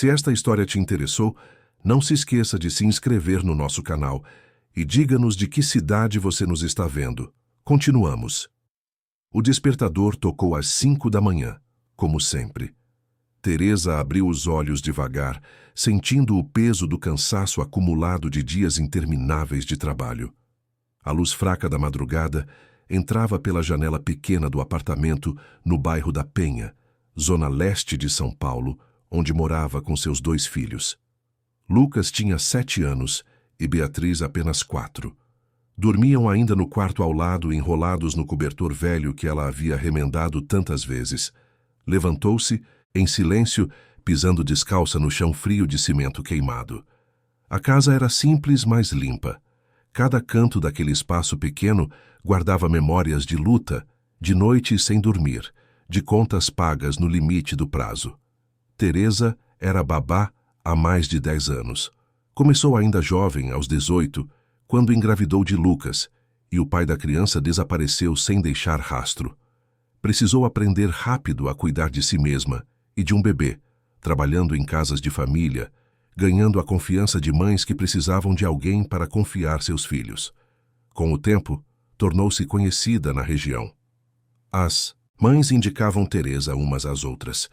Se esta história te interessou, não se esqueça de se inscrever no nosso canal e diga-nos de que cidade você nos está vendo. Continuamos. O despertador tocou às 5 da manhã, como sempre. Teresa abriu os olhos devagar, sentindo o peso do cansaço acumulado de dias intermináveis de trabalho. A luz fraca da madrugada entrava pela janela pequena do apartamento no bairro da Penha, zona leste de São Paulo, onde morava com seus 2 filhos. Lucas tinha 7 anos e Beatriz apenas 4. Dormiam ainda no quarto ao lado, enrolados no cobertor velho que ela havia remendado tantas vezes. Levantou-se, em silêncio, pisando descalça no chão frio de cimento queimado. A casa era simples, mas limpa. Cada canto daquele espaço pequeno guardava memórias de luta, de noites sem dormir, de contas pagas no limite do prazo. Teresa era babá há mais de 10 anos. Começou ainda jovem, aos 18, quando engravidou de Lucas, e o pai da criança desapareceu sem deixar rastro. Precisou aprender rápido a cuidar de si mesma e de um bebê, trabalhando em casas de família, ganhando a confiança de mães que precisavam de alguém para confiar seus filhos. Com o tempo, tornou-se conhecida na região. As mães indicavam Teresa umas às outras.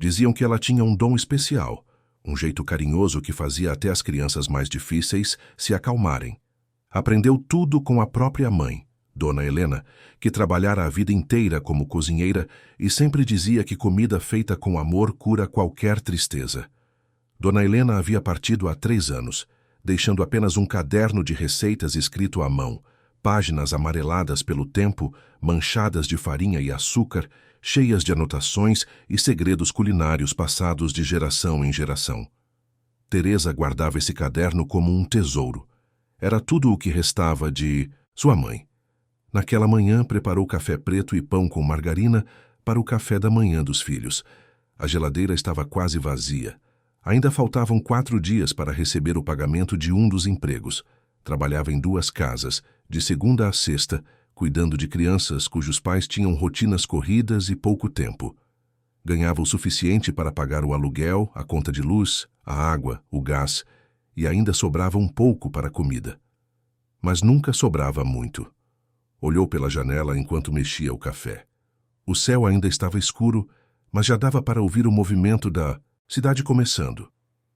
Diziam que ela tinha um dom especial, um jeito carinhoso que fazia até as crianças mais difíceis se acalmarem. Aprendeu tudo com a própria mãe, Dona Helena, que trabalhara a vida inteira como cozinheira e sempre dizia que comida feita com amor cura qualquer tristeza. Dona Helena havia partido há 3 anos, deixando apenas um caderno de receitas escrito à mão, páginas amareladas pelo tempo, manchadas de farinha e açúcar, cheias de anotações e segredos culinários passados de geração em geração. Teresa guardava esse caderno como um tesouro. Era tudo o que restava de sua mãe. Naquela manhã, preparou café preto e pão com margarina para o café da manhã dos filhos. A geladeira estava quase vazia. Ainda faltavam 4 dias para receber o pagamento de um dos empregos. Trabalhava em 2 casas, de segunda a sexta, cuidando de crianças cujos pais tinham rotinas corridas e pouco tempo. Ganhava o suficiente para pagar o aluguel, a conta de luz, a água, o gás, e ainda sobrava um pouco para a comida. Mas nunca sobrava muito. Olhou pela janela enquanto mexia o café. O céu ainda estava escuro, mas já dava para ouvir o movimento da cidade começando.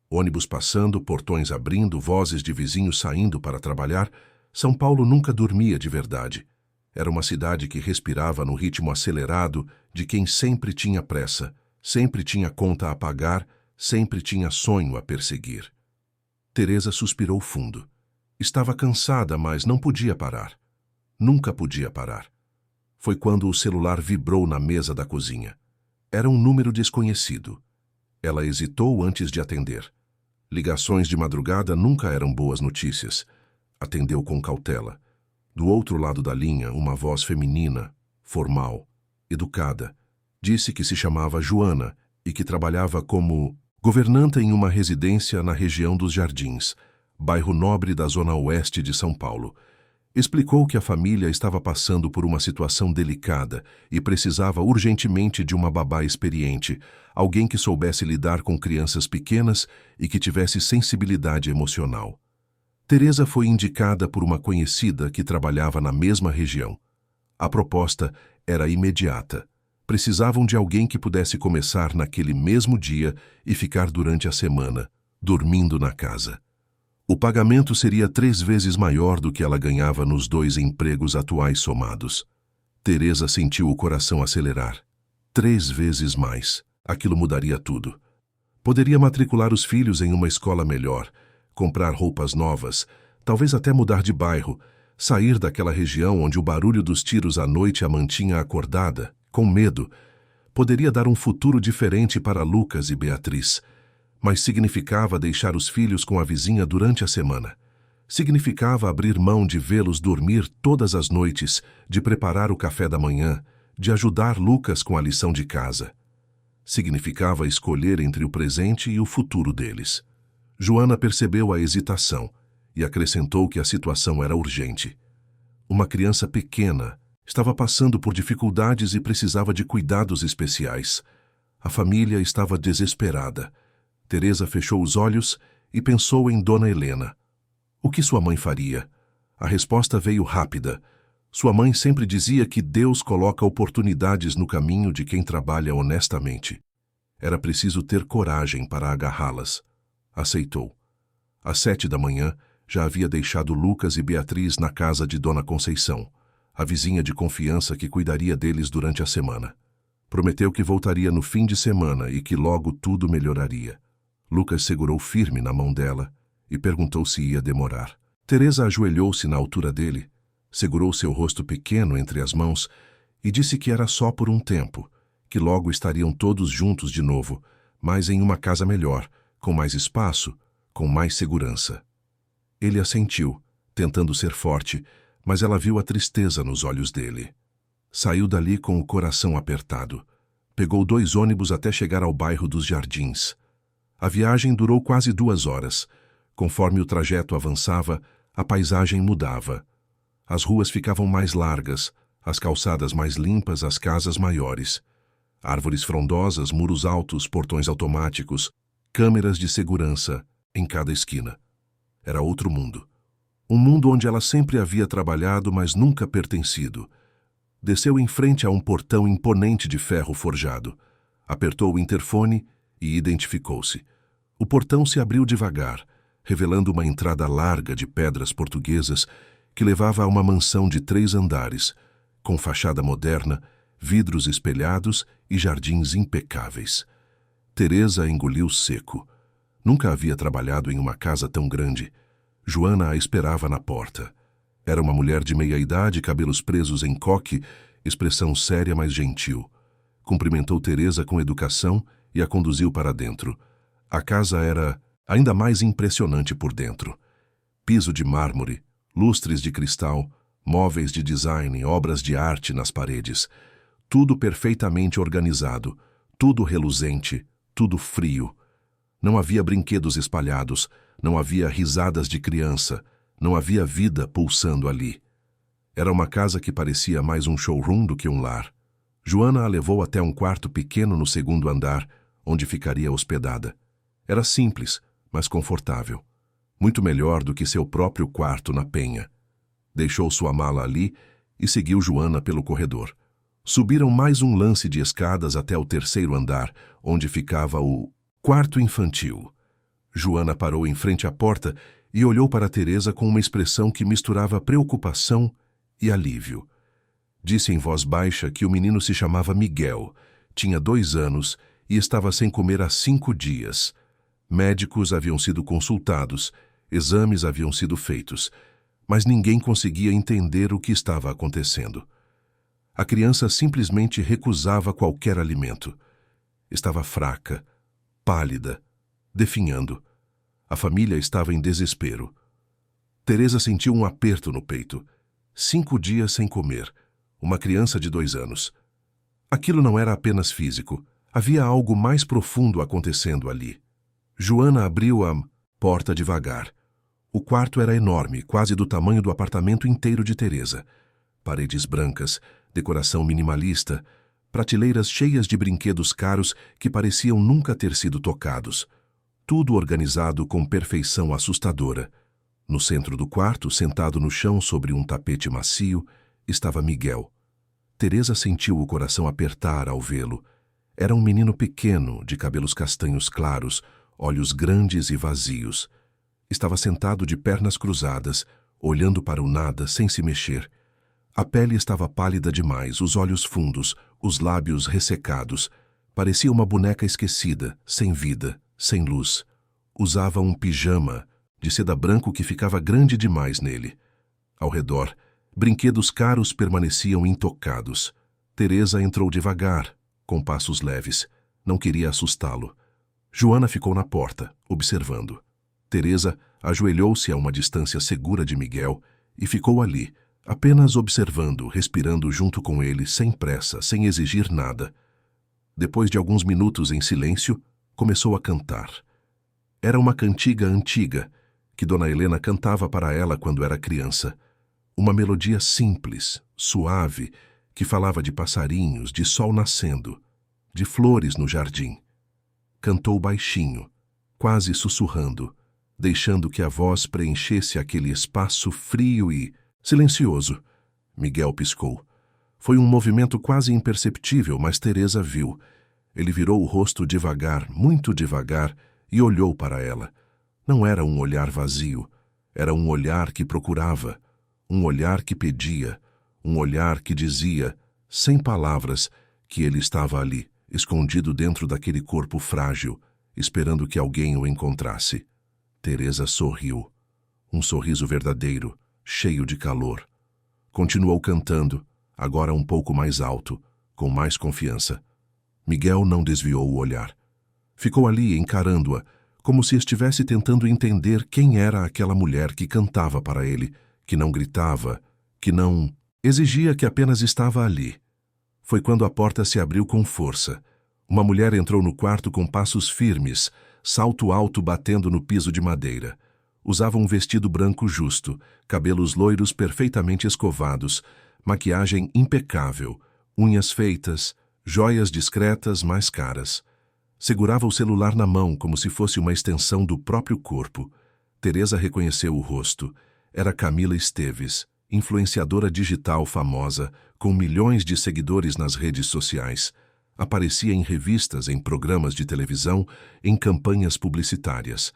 Ônibus passando, portões abrindo, vozes de vizinhos saindo para trabalhar. São Paulo nunca dormia de verdade. Era uma cidade que respirava no ritmo acelerado de quem sempre tinha pressa, sempre tinha conta a pagar, sempre tinha sonho a perseguir. Teresa suspirou fundo. Estava cansada, mas não podia parar. Nunca podia parar. Foi quando o celular vibrou na mesa da cozinha. Era um número desconhecido. Ela hesitou antes de atender. Ligações de madrugada nunca eram boas notícias. Atendeu com cautela. Do outro lado da linha, uma voz feminina, formal, educada, disse que se chamava Joana e que trabalhava como governanta em uma residência na região dos Jardins, bairro nobre da zona oeste de São Paulo. Explicou que a família estava passando por uma situação delicada e precisava urgentemente de uma babá experiente, alguém que soubesse lidar com crianças pequenas e que tivesse sensibilidade emocional. Teresa foi indicada por uma conhecida que trabalhava na mesma região. A proposta era imediata. Precisavam de alguém que pudesse começar naquele mesmo dia e ficar durante a semana, dormindo na casa. O pagamento seria 3 vezes maior do que ela ganhava nos 2 empregos atuais somados. Teresa sentiu o coração acelerar. 3 vezes mais. Aquilo mudaria tudo. Poderia matricular os filhos em uma escola melhor, comprar roupas novas, talvez até mudar de bairro, sair daquela região onde o barulho dos tiros à noite a mantinha acordada, com medo. Poderia dar um futuro diferente para Lucas e Beatriz, mas significava deixar os filhos com a vizinha durante a semana. Significava abrir mão de vê-los dormir todas as noites, de preparar o café da manhã, de ajudar Lucas com a lição de casa. Significava escolher entre o presente e o futuro deles. Joana percebeu a hesitação e acrescentou que a situação era urgente. Uma criança pequena estava passando por dificuldades e precisava de cuidados especiais. A família estava desesperada. Teresa fechou os olhos e pensou em Dona Helena. O que sua mãe faria? A resposta veio rápida. Sua mãe sempre dizia que Deus coloca oportunidades no caminho de quem trabalha honestamente. Era preciso ter coragem para agarrá-las. Aceitou. Às 7 da manhã, já havia deixado Lucas e Beatriz na casa de Dona Conceição, a vizinha de confiança que cuidaria deles durante a semana. Prometeu que voltaria no fim de semana e que logo tudo melhoraria. Lucas segurou firme na mão dela e perguntou se ia demorar. Teresa ajoelhou-se na altura dele, segurou seu rosto pequeno entre as mãos e disse que era só por um tempo, que logo estariam todos juntos de novo, mas em uma casa melhor, com mais espaço, com mais segurança. Ele assentiu, tentando ser forte, mas ela viu a tristeza nos olhos dele. Saiu dali com o coração apertado. Pegou 2 ônibus até chegar ao bairro dos Jardins. A viagem durou quase 2 horas. Conforme o trajeto avançava, a paisagem mudava. As ruas ficavam mais largas, as calçadas mais limpas, as casas maiores. Árvores frondosas, muros altos, portões automáticos, câmeras de segurança em cada esquina. Era outro mundo. Um mundo onde ela sempre havia trabalhado, mas nunca pertencido. Desceu em frente a um portão imponente de ferro forjado. Apertou o interfone e identificou-se. O portão se abriu devagar, revelando uma entrada larga de pedras portuguesas que levava a uma mansão de 3 andares, com fachada moderna, vidros espelhados e jardins impecáveis. Teresa engoliu seco. Nunca havia trabalhado em uma casa tão grande. Joana a esperava na porta. Era uma mulher de meia-idade, cabelos presos em coque, expressão séria, mas gentil. Cumprimentou Teresa com educação e a conduziu para dentro. A casa era ainda mais impressionante por dentro. Piso de mármore, lustres de cristal, móveis de design, obras de arte nas paredes. Tudo perfeitamente organizado, tudo reluzente, tudo frio. Não havia brinquedos espalhados, não havia risadas de criança, não havia vida pulsando ali. Era uma casa que parecia mais um showroom do que um lar. Joana a levou até um quarto pequeno no 2º andar, onde ficaria hospedada. Era simples, mas confortável. Muito melhor do que seu próprio quarto na Penha. Deixou sua mala ali e seguiu Joana pelo corredor. Subiram mais um lance de escadas até o 3º andar, onde ficava o quarto infantil. Joana parou em frente à porta e olhou para Teresa com uma expressão que misturava preocupação e alívio. Disse em voz baixa que o menino se chamava Miguel, tinha 2 anos e estava sem comer há 5 dias. Médicos haviam sido consultados, exames haviam sido feitos, mas ninguém conseguia entender o que estava acontecendo. A criança simplesmente recusava qualquer alimento. Estava fraca, pálida, definhando. A família estava em desespero. Teresa sentiu um aperto no peito. 5 dias sem comer. Uma criança de 2 anos. Aquilo não era apenas físico. Havia algo mais profundo acontecendo ali. Joana abriu a porta devagar. O quarto era enorme, quase do tamanho do apartamento inteiro de Teresa. Paredes brancas, decoração minimalista, prateleiras cheias de brinquedos caros que pareciam nunca ter sido tocados. Tudo organizado com perfeição assustadora. No centro do quarto, sentado no chão sobre um tapete macio, estava Miguel. Teresa sentiu o coração apertar ao vê-lo. Era um menino pequeno, de cabelos castanhos claros, olhos grandes e vazios. Estava sentado de pernas cruzadas, olhando para o nada sem se mexer. A pele estava pálida demais, os olhos fundos, os lábios ressecados. Parecia uma boneca esquecida, sem vida, sem luz. Usava um pijama de seda branco que ficava grande demais nele. Ao redor, brinquedos caros permaneciam intocados. Teresa entrou devagar, com passos leves. Não queria assustá-lo. Joana ficou na porta, observando. Teresa ajoelhou-se a uma distância segura de Miguel e ficou ali, apenas observando, respirando junto com ele, sem pressa, sem exigir nada. Depois de alguns minutos em silêncio, começou a cantar. Era uma cantiga antiga, que Dona Helena cantava para ela quando era criança. Uma melodia simples, suave, que falava de passarinhos, de sol nascendo, de flores no jardim. Cantou baixinho, quase sussurrando, deixando que a voz preenchesse aquele espaço frio e silencioso. Miguel piscou. Foi um movimento quase imperceptível, mas Teresa viu. Ele virou o rosto devagar, muito devagar, e olhou para ela. Não era um olhar vazio. Era um olhar que procurava. Um olhar que pedia. Um olhar que dizia, sem palavras, que ele estava ali, escondido dentro daquele corpo frágil, esperando que alguém o encontrasse. Teresa sorriu. Um sorriso verdadeiro, cheio de calor. Continuou cantando, agora um pouco mais alto, com mais confiança. Miguel não desviou o olhar. Ficou ali encarando-a, como se estivesse tentando entender quem era aquela mulher que cantava para ele, que não gritava, que não exigia, que apenas estava ali. Foi quando a porta se abriu com força. Uma mulher entrou no quarto com passos firmes, salto alto batendo no piso de madeira. Usava um vestido branco justo, cabelos loiros perfeitamente escovados, maquiagem impecável, unhas feitas, joias discretas mais caras. Segurava o celular na mão como se fosse uma extensão do próprio corpo. Teresa reconheceu o rosto. Era Camila Esteves, influenciadora digital famosa, com milhões de seguidores nas redes sociais. Aparecia em revistas, em programas de televisão, em campanhas publicitárias.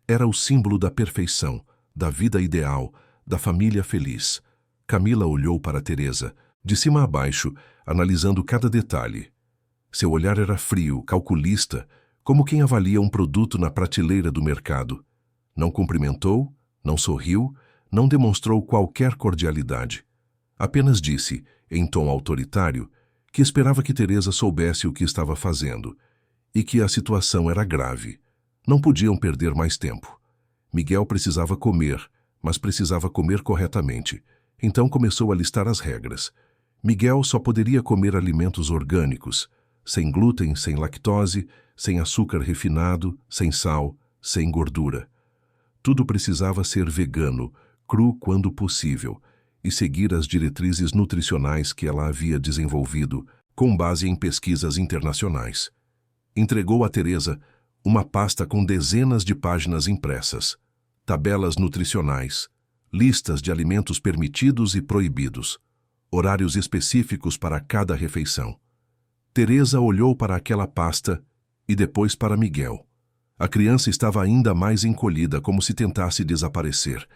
Era o símbolo da perfeição, da vida ideal, da família feliz. Camila olhou para Teresa, de cima a baixo, analisando cada detalhe. Seu olhar era frio, calculista, como quem avalia um produto na prateleira do mercado. Não cumprimentou, não sorriu, não demonstrou qualquer cordialidade. Apenas disse, em tom autoritário, que esperava que Teresa soubesse o que estava fazendo e que a situação era grave. Não podiam perder mais tempo. Miguel precisava comer, mas precisava comer corretamente. Então começou a listar as regras. Miguel só poderia comer alimentos orgânicos, sem glúten, sem lactose, sem açúcar refinado, sem sal, sem gordura. Tudo precisava ser vegano, cru quando possível, e seguir as diretrizes nutricionais que ela havia desenvolvido, com base em pesquisas internacionais. Entregou a Teresa uma pasta com dezenas de páginas impressas, tabelas nutricionais, listas de alimentos permitidos e proibidos, horários específicos para cada refeição. Teresa olhou para aquela pasta e depois para Miguel. A criança estava ainda mais encolhida, como se tentasse desaparecer.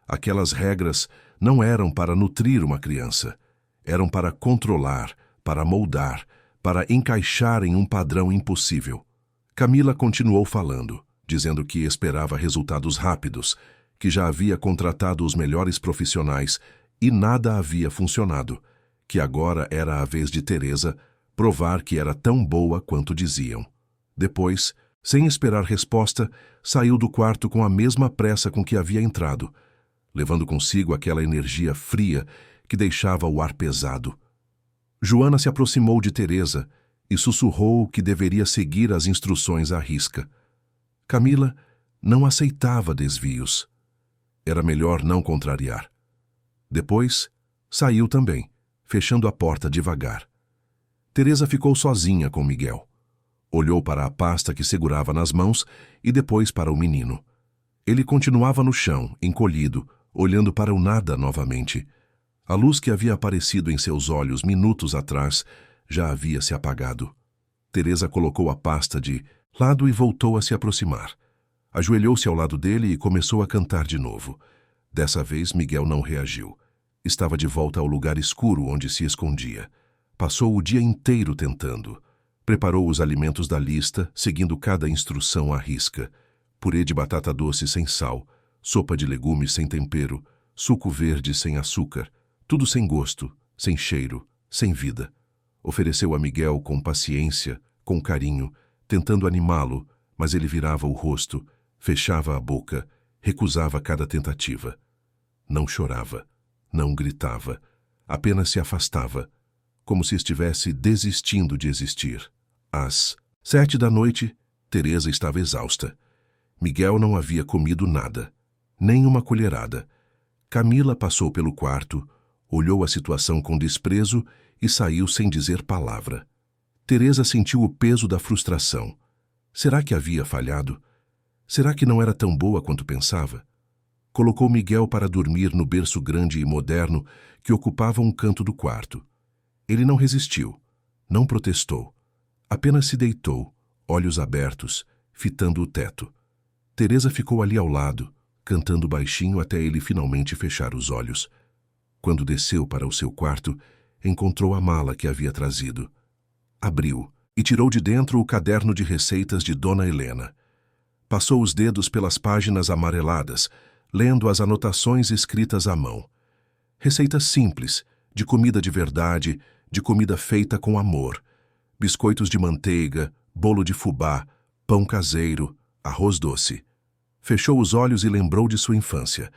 Aquelas regras não eram para nutrir uma criança. Eram para controlar, para moldar, para encaixar em um padrão impossível. Camila continuou falando, dizendo que esperava resultados rápidos, que já havia contratado os melhores profissionais e nada havia funcionado, que agora era a vez de Teresa provar que era tão boa quanto diziam. Depois, sem esperar resposta, saiu do quarto com a mesma pressa com que havia entrado, levando consigo aquela energia fria que deixava o ar pesado. Joana se aproximou de Teresa e sussurrou que deveria seguir as instruções à risca. Camila não aceitava desvios. Era melhor não contrariar. Depois, saiu também, fechando a porta devagar. Teresa ficou sozinha com Miguel. Olhou para a pasta que segurava nas mãos e depois para o menino. Ele continuava no chão, encolhido, olhando para o nada novamente. A luz que havia aparecido em seus olhos minutos atrás já havia se apagado. Teresa colocou a pasta de lado e voltou a se aproximar. Ajoelhou-se ao lado dele e começou a cantar de novo. Dessa vez, Miguel não reagiu. Estava de volta ao lugar escuro onde se escondia. Passou o dia inteiro tentando. Preparou os alimentos da lista, seguindo cada instrução à risca. Purê de batata doce sem sal, sopa de legumes sem tempero, suco verde sem açúcar, tudo sem gosto, sem cheiro, sem vida. Ofereceu a Miguel com paciência, com carinho, tentando animá-lo, mas ele virava o rosto, fechava a boca, recusava cada tentativa. Não chorava, não gritava, apenas se afastava, como se estivesse desistindo de existir. Às 7 da noite, Teresa estava exausta. Miguel não havia comido nada, nem uma colherada. Camila passou pelo quarto, olhou a situação com desprezo e saiu sem dizer palavra. Teresa sentiu o peso da frustração. Será que havia falhado? Será que não era tão boa quanto pensava? Colocou Miguel para dormir no berço grande e moderno que ocupava um canto do quarto. Ele não resistiu, não protestou. Apenas se deitou, olhos abertos, fitando o teto. Teresa ficou ali ao lado, cantando baixinho até ele finalmente fechar os olhos. Quando desceu para o seu quarto, encontrou a mala que havia trazido. Abriu e tirou de dentro o caderno de receitas de Dona Helena. Passou os dedos pelas páginas amareladas, lendo as anotações escritas à mão. Receitas simples, de comida de verdade, de comida feita com amor. Biscoitos de manteiga, bolo de fubá, pão caseiro, arroz doce. Fechou os olhos e lembrou de sua infância.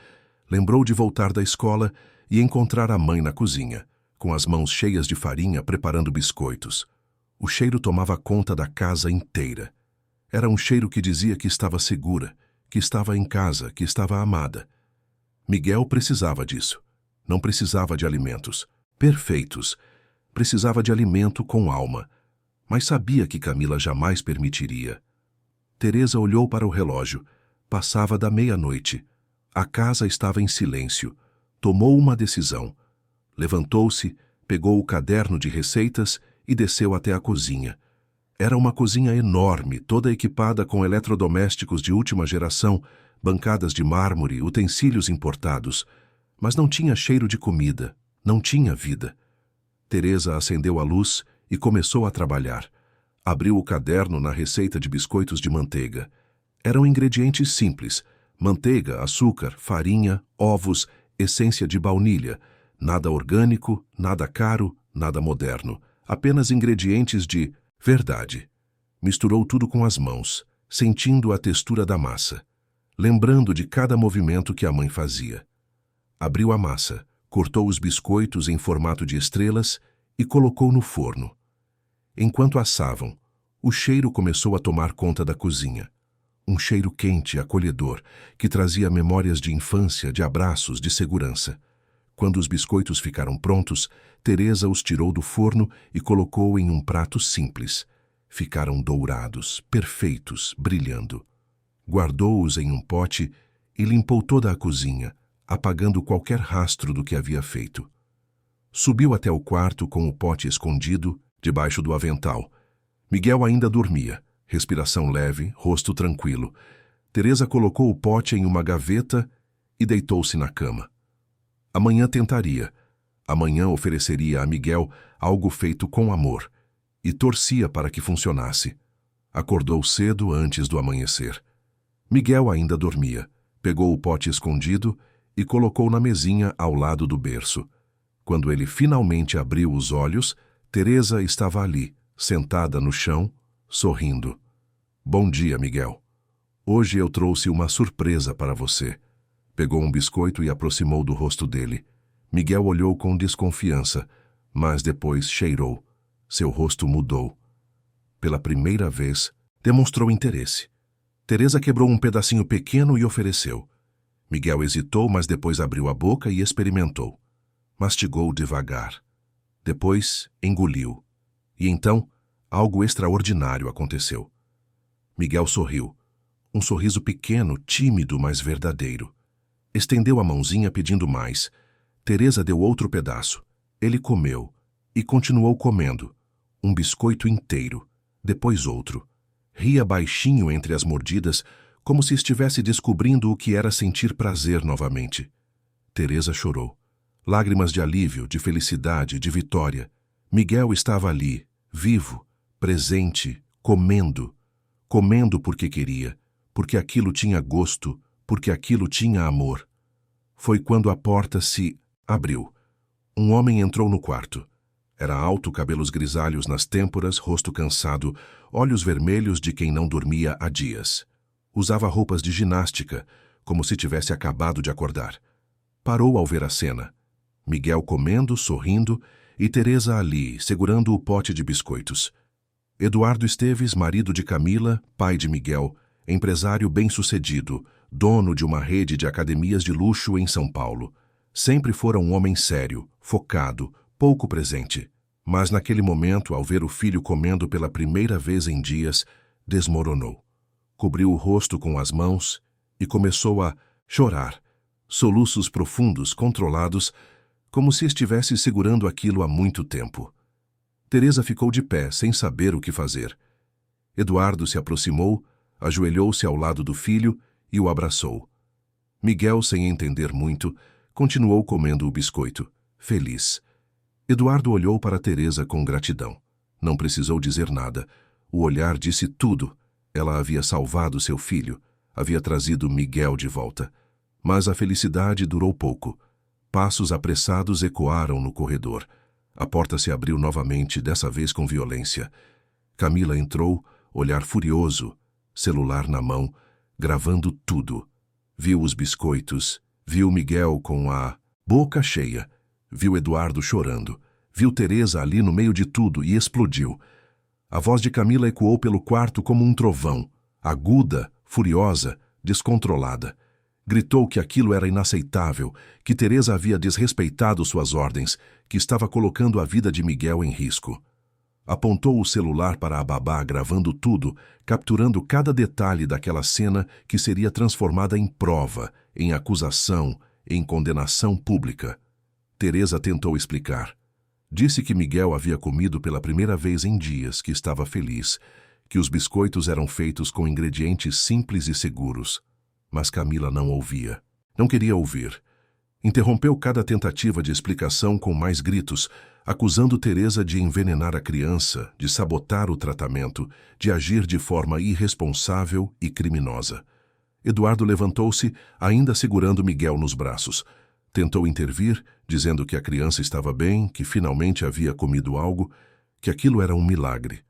Lembrou de voltar da escola e encontrar a mãe na cozinha, com as mãos cheias de farinha preparando biscoitos. O cheiro tomava conta da casa inteira. Era um cheiro que dizia que estava segura, que estava em casa, que estava amada. Miguel precisava disso. Não precisava de alimentos perfeitos. Precisava de alimento com alma. Mas sabia que Camila jamais permitiria. Teresa olhou para o relógio. Passava da meia-noite. A casa estava em silêncio. Tomou uma decisão. Levantou-se, pegou o caderno de receitas e desceu até a cozinha. Era uma cozinha enorme, toda equipada com eletrodomésticos de última geração, bancadas de mármore, utensílios importados. Mas não tinha cheiro de comida, não tinha vida. Teresa acendeu a luz e começou a trabalhar. Abriu o caderno na receita de biscoitos de manteiga. Eram ingredientes simples: manteiga, açúcar, farinha, ovos, essência de baunilha. Nada orgânico, nada caro, nada moderno. Apenas ingredientes de verdade. Misturou tudo com as mãos, sentindo a textura da massa, lembrando de cada movimento que a mãe fazia. Abriu a massa, cortou os biscoitos em formato de estrelas e colocou no forno. Enquanto assavam, o cheiro começou a tomar conta da cozinha. Um cheiro quente, acolhedor, que trazia memórias de infância, de abraços, de segurança. Quando os biscoitos ficaram prontos, Teresa os tirou do forno e colocou em um prato simples. Ficaram dourados, perfeitos, brilhando. Guardou-os em um pote e limpou toda a cozinha, apagando qualquer rastro do que havia feito. Subiu até o quarto com o pote escondido, debaixo do avental. Miguel ainda dormia, respiração leve, rosto tranquilo. Teresa colocou o pote em uma gaveta e deitou-se na cama. Amanhã tentaria. Amanhã ofereceria a Miguel algo feito com amor e torcia para que funcionasse. Acordou cedo antes do amanhecer. Miguel ainda dormia. Pegou o pote escondido e colocou na mesinha ao lado do berço. Quando ele finalmente abriu os olhos, Teresa estava ali, sentada no chão, sorrindo. Bom dia, Miguel. Hoje eu trouxe uma surpresa para você. Pegou um biscoito e aproximou do rosto dele. Miguel olhou com desconfiança, mas depois cheirou. Seu rosto mudou. Pela primeira vez, demonstrou interesse. Teresa quebrou um pedacinho pequeno e ofereceu. Miguel hesitou, mas depois abriu a boca e experimentou. Mastigou devagar. Depois, engoliu. E então, algo extraordinário aconteceu. Miguel sorriu. Um sorriso pequeno, tímido, mas verdadeiro. Estendeu a mãozinha pedindo mais. Teresa deu outro pedaço. Ele comeu e continuou comendo. Um biscoito inteiro, depois outro. Ria baixinho entre as mordidas, como se estivesse descobrindo o que era sentir prazer novamente. Teresa chorou. Lágrimas de alívio, de felicidade, de vitória. Miguel estava ali, vivo, presente, comendo. Comendo porque queria, porque aquilo tinha gosto, porque aquilo tinha amor. Foi quando a porta se abriu. Um homem entrou no quarto. Era alto, cabelos grisalhos nas têmporas, rosto cansado, olhos vermelhos de quem não dormia há dias. Usava roupas de ginástica, como se tivesse acabado de acordar. Parou ao ver a cena. Miguel comendo, sorrindo, e Teresa ali, segurando o pote de biscoitos. Eduardo Esteves, marido de Camila, pai de Miguel, empresário bem-sucedido, dono de uma rede de academias de luxo em São Paulo. Sempre fora um homem sério, focado, pouco presente. Mas naquele momento, ao ver o filho comendo pela primeira vez em dias, desmoronou. cobriu o rosto com as mãos e começou a chorar, soluços profundos, controlados, como se estivesse segurando aquilo há muito tempo. Teresa ficou de pé, sem saber o que fazer. Eduardo se aproximou, ajoelhou-se ao lado do filho e o abraçou. Miguel, sem entender muito, continuou comendo o biscoito, feliz. Eduardo olhou para Teresa com gratidão. Não precisou dizer nada. O olhar disse tudo. Ela havia salvado seu filho, havia trazido Miguel de volta. Mas a felicidade durou pouco. Passos apressados ecoaram no corredor. A porta se abriu novamente, dessa vez com violência. Camila entrou, olhar furioso, celular na mão, gravando tudo. Viu os biscoitos, viu Miguel com a boca cheia, viu Eduardo chorando, viu Teresa ali no meio de tudo e explodiu. A voz de Camila ecoou pelo quarto como um trovão, aguda, furiosa, descontrolada. Gritou que aquilo era inaceitável, que Teresa havia desrespeitado suas ordens, que estava colocando a vida de Miguel em risco. Apontou o celular para a babá, gravando tudo, capturando cada detalhe daquela cena que seria transformada em prova, em acusação, em condenação pública. Teresa tentou explicar. Disse que Miguel havia comido pela primeira vez em dias, que estava feliz, que os biscoitos eram feitos com ingredientes simples e seguros. Mas Camila não ouvia. Não queria ouvir. Interrompeu cada tentativa de explicação com mais gritos, acusando Teresa de envenenar a criança, de sabotar o tratamento, de agir de forma irresponsável e criminosa. Eduardo levantou-se, ainda segurando Miguel nos braços. Tentou intervir, dizendo que a criança estava bem, que finalmente havia comido algo, que aquilo era um milagre.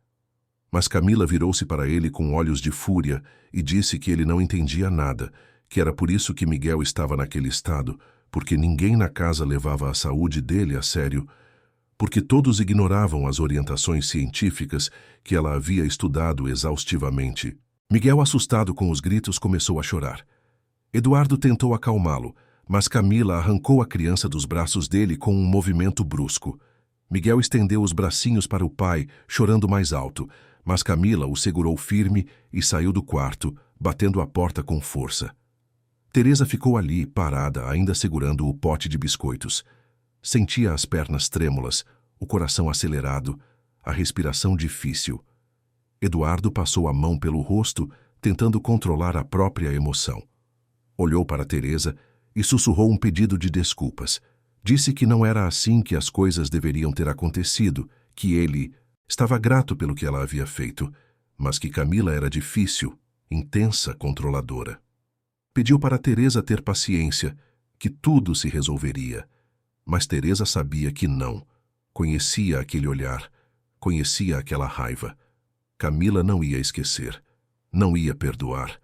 Mas Camila virou-se para ele com olhos de fúria e disse que ele não entendia nada, que era por isso que Miguel estava naquele estado, porque ninguém na casa levava a saúde dele a sério, porque todos ignoravam as orientações científicas que ela havia estudado exaustivamente. Miguel, assustado com os gritos, começou a chorar. Eduardo tentou acalmá-lo, mas Camila arrancou a criança dos braços dele com um movimento brusco. Miguel estendeu os bracinhos para o pai, chorando mais alto, mas Camila o segurou firme e saiu do quarto, batendo a porta com força. Teresa ficou ali, parada, ainda segurando o pote de biscoitos. Sentia as pernas trêmulas, o coração acelerado, a respiração difícil. Eduardo passou a mão pelo rosto, tentando controlar a própria emoção. Olhou para Teresa e sussurrou um pedido de desculpas. Disse que não era assim que as coisas deveriam ter acontecido, que ele estava grato pelo que ela havia feito, mas que Camila era difícil, intensa, controladora. Pediu para Teresa ter paciência, que tudo se resolveria. Mas Teresa sabia que não. Conhecia aquele olhar, conhecia aquela raiva. Camila não ia esquecer, não ia perdoar.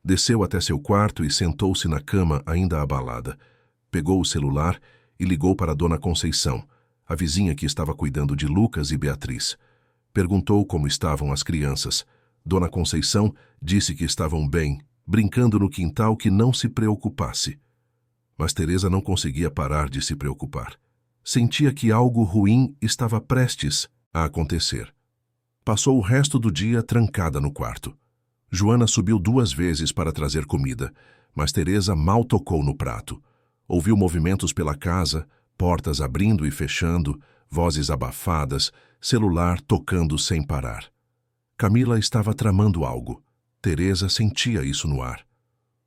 Desceu até seu quarto e sentou-se na cama ainda abalada. Pegou o celular e ligou para Dona Conceição, a vizinha que estava cuidando de Lucas e Beatriz. Perguntou como estavam as crianças. Dona Conceição disse que estavam bem, brincando no quintal, que não se preocupasse. Mas Teresa não conseguia parar de se preocupar. Sentia que algo ruim estava prestes a acontecer. Passou o resto do dia trancada no quarto. Joana subiu 2 vezes para trazer comida, mas Teresa mal tocou no prato. Ouviu movimentos pela casa, portas abrindo e fechando, vozes abafadas, celular tocando sem parar. Camila estava tramando algo. Teresa sentia isso no ar.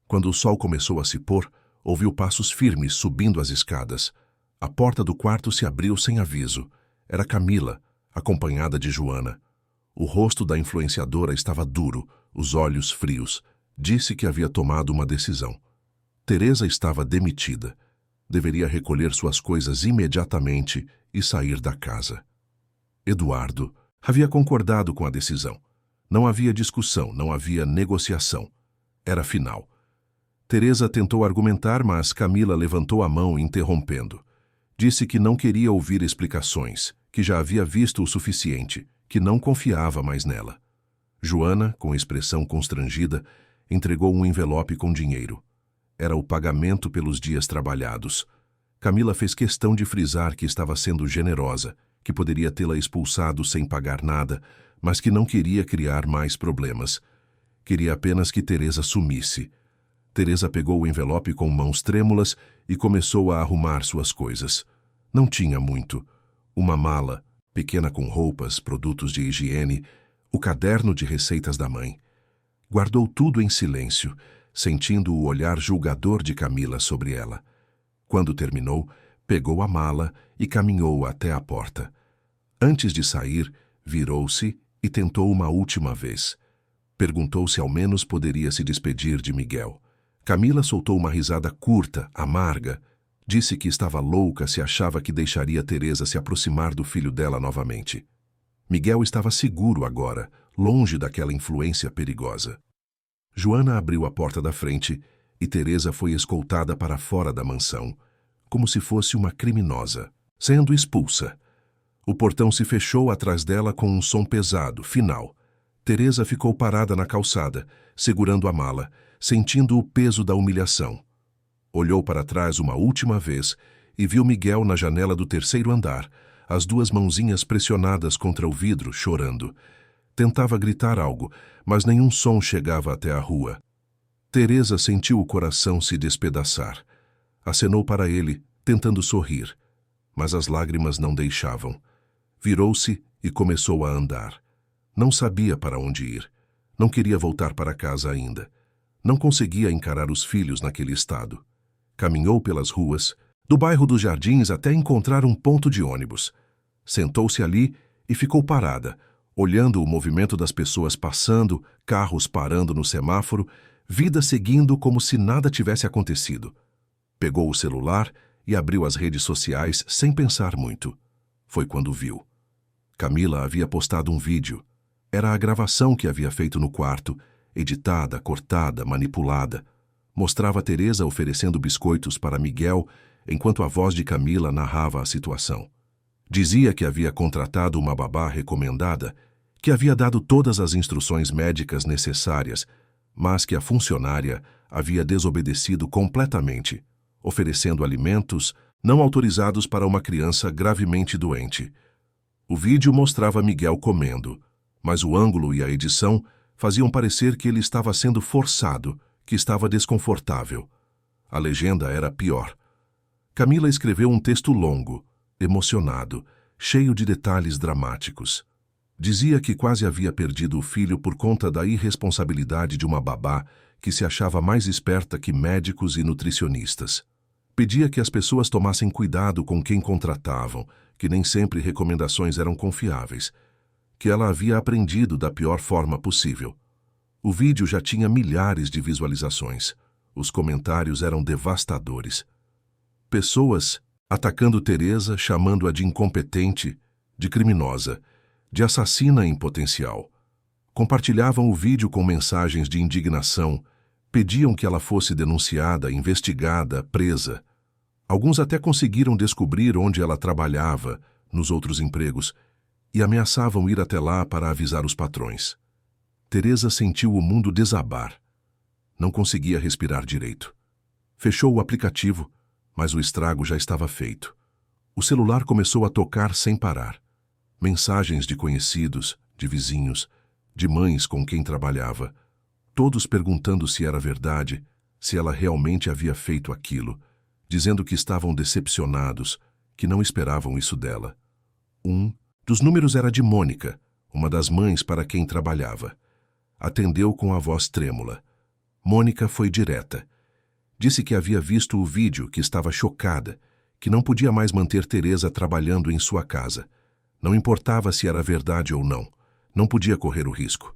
Quando o sol começou a se pôr, ouviu passos firmes subindo as escadas. A porta do quarto se abriu sem aviso. Era Camila, acompanhada de Joana. O rosto da influenciadora estava duro, os olhos frios. Disse que havia tomado uma decisão. Teresa estava demitida. Deveria recolher suas coisas imediatamente e sair da casa. Eduardo havia concordado com a decisão. Não havia discussão, não havia negociação. Era final. Teresa tentou argumentar, mas Camila levantou a mão, interrompendo. Disse que não queria ouvir explicações, que já havia visto o suficiente, que não confiava mais nela. Joana, com expressão constrangida, entregou um envelope com dinheiro. Era o pagamento pelos dias trabalhados. Camila fez questão de frisar que estava sendo generosa, que poderia tê-la expulsado sem pagar nada, mas que não queria criar mais problemas. Queria apenas que Teresa sumisse. Teresa pegou o envelope com mãos trêmulas e começou a arrumar suas coisas. Não tinha muito. Uma mala, pequena com roupas, produtos de higiene, o caderno de receitas da mãe. Guardou tudo em silêncio, sentindo o olhar julgador de Camila sobre ela. Quando terminou, pegou a mala e caminhou até a porta. Antes de sair, virou-se e tentou uma última vez. Perguntou se ao menos poderia se despedir de Miguel. Camila soltou uma risada curta, amarga. Disse que estava louca se achava que deixaria Teresa se aproximar do filho dela novamente. Miguel estava seguro agora, longe daquela influência perigosa. Joana abriu a porta da frente e Teresa foi escoltada para fora da mansão, como se fosse uma criminosa, sendo expulsa. O portão se fechou atrás dela com um som pesado, final. Teresa ficou parada na calçada, segurando a mala, sentindo o peso da humilhação. Olhou para trás uma última vez e viu Miguel na janela do terceiro andar, as duas mãozinhas pressionadas contra o vidro, chorando. Tentava gritar algo, mas nenhum som chegava até a rua. Teresa sentiu o coração se despedaçar. Acenou para ele, tentando sorrir, mas as lágrimas não deixavam. Virou-se e começou a andar. Não sabia para onde ir. Não queria voltar para casa ainda. Não conseguia encarar os filhos naquele estado. Caminhou pelas ruas, do bairro dos Jardins até encontrar um ponto de ônibus. Sentou-se ali e ficou parada, olhando o movimento das pessoas passando, carros parando no semáforo, vida seguindo como se nada tivesse acontecido. Pegou o celular e abriu as redes sociais sem pensar muito. Foi quando viu. Camila havia postado um vídeo. Era a gravação que havia feito no quarto, editada, cortada, manipulada. Mostrava Teresa oferecendo biscoitos para Miguel, enquanto a voz de Camila narrava a situação. Dizia que havia contratado uma babá recomendada, que havia dado todas as instruções médicas necessárias, mas que a funcionária havia desobedecido completamente, oferecendo alimentos não autorizados para uma criança gravemente doente. O vídeo mostrava Miguel comendo, mas o ângulo e a edição faziam parecer que ele estava sendo forçado, que estava desconfortável. A legenda era pior. Camila escreveu um texto longo, emocionado, cheio de detalhes dramáticos. Dizia que quase havia perdido o filho por conta da irresponsabilidade de uma babá que se achava mais esperta que médicos e nutricionistas. Pedia que as pessoas tomassem cuidado com quem contratavam, que nem sempre recomendações eram confiáveis, que ela havia aprendido da pior forma possível. O vídeo já tinha milhares de visualizações. Os comentários eram devastadores. Pessoas atacando Teresa, chamando-a de incompetente, de criminosa, de assassina em potencial. Compartilhavam o vídeo com mensagens de indignação, pediam que ela fosse denunciada, investigada, presa. Alguns até conseguiram descobrir onde ela trabalhava, nos outros empregos, e ameaçavam ir até lá para avisar os patrões. Teresa sentiu o mundo desabar. Não conseguia respirar direito. Fechou o aplicativo, mas o estrago já estava feito. O celular começou a tocar sem parar. Mensagens de conhecidos, de vizinhos, de mães com quem trabalhava, todos perguntando se era verdade, se ela realmente havia feito aquilo, dizendo que estavam decepcionados, que não esperavam isso dela. Um dos números era de Mônica, uma das mães para quem trabalhava. Atendeu com a voz trêmula. Mônica foi direta. Disse que havia visto o vídeo, que estava chocada, que não podia mais manter Teresa trabalhando em sua casa. Não importava se era verdade ou não. Não podia correr o risco.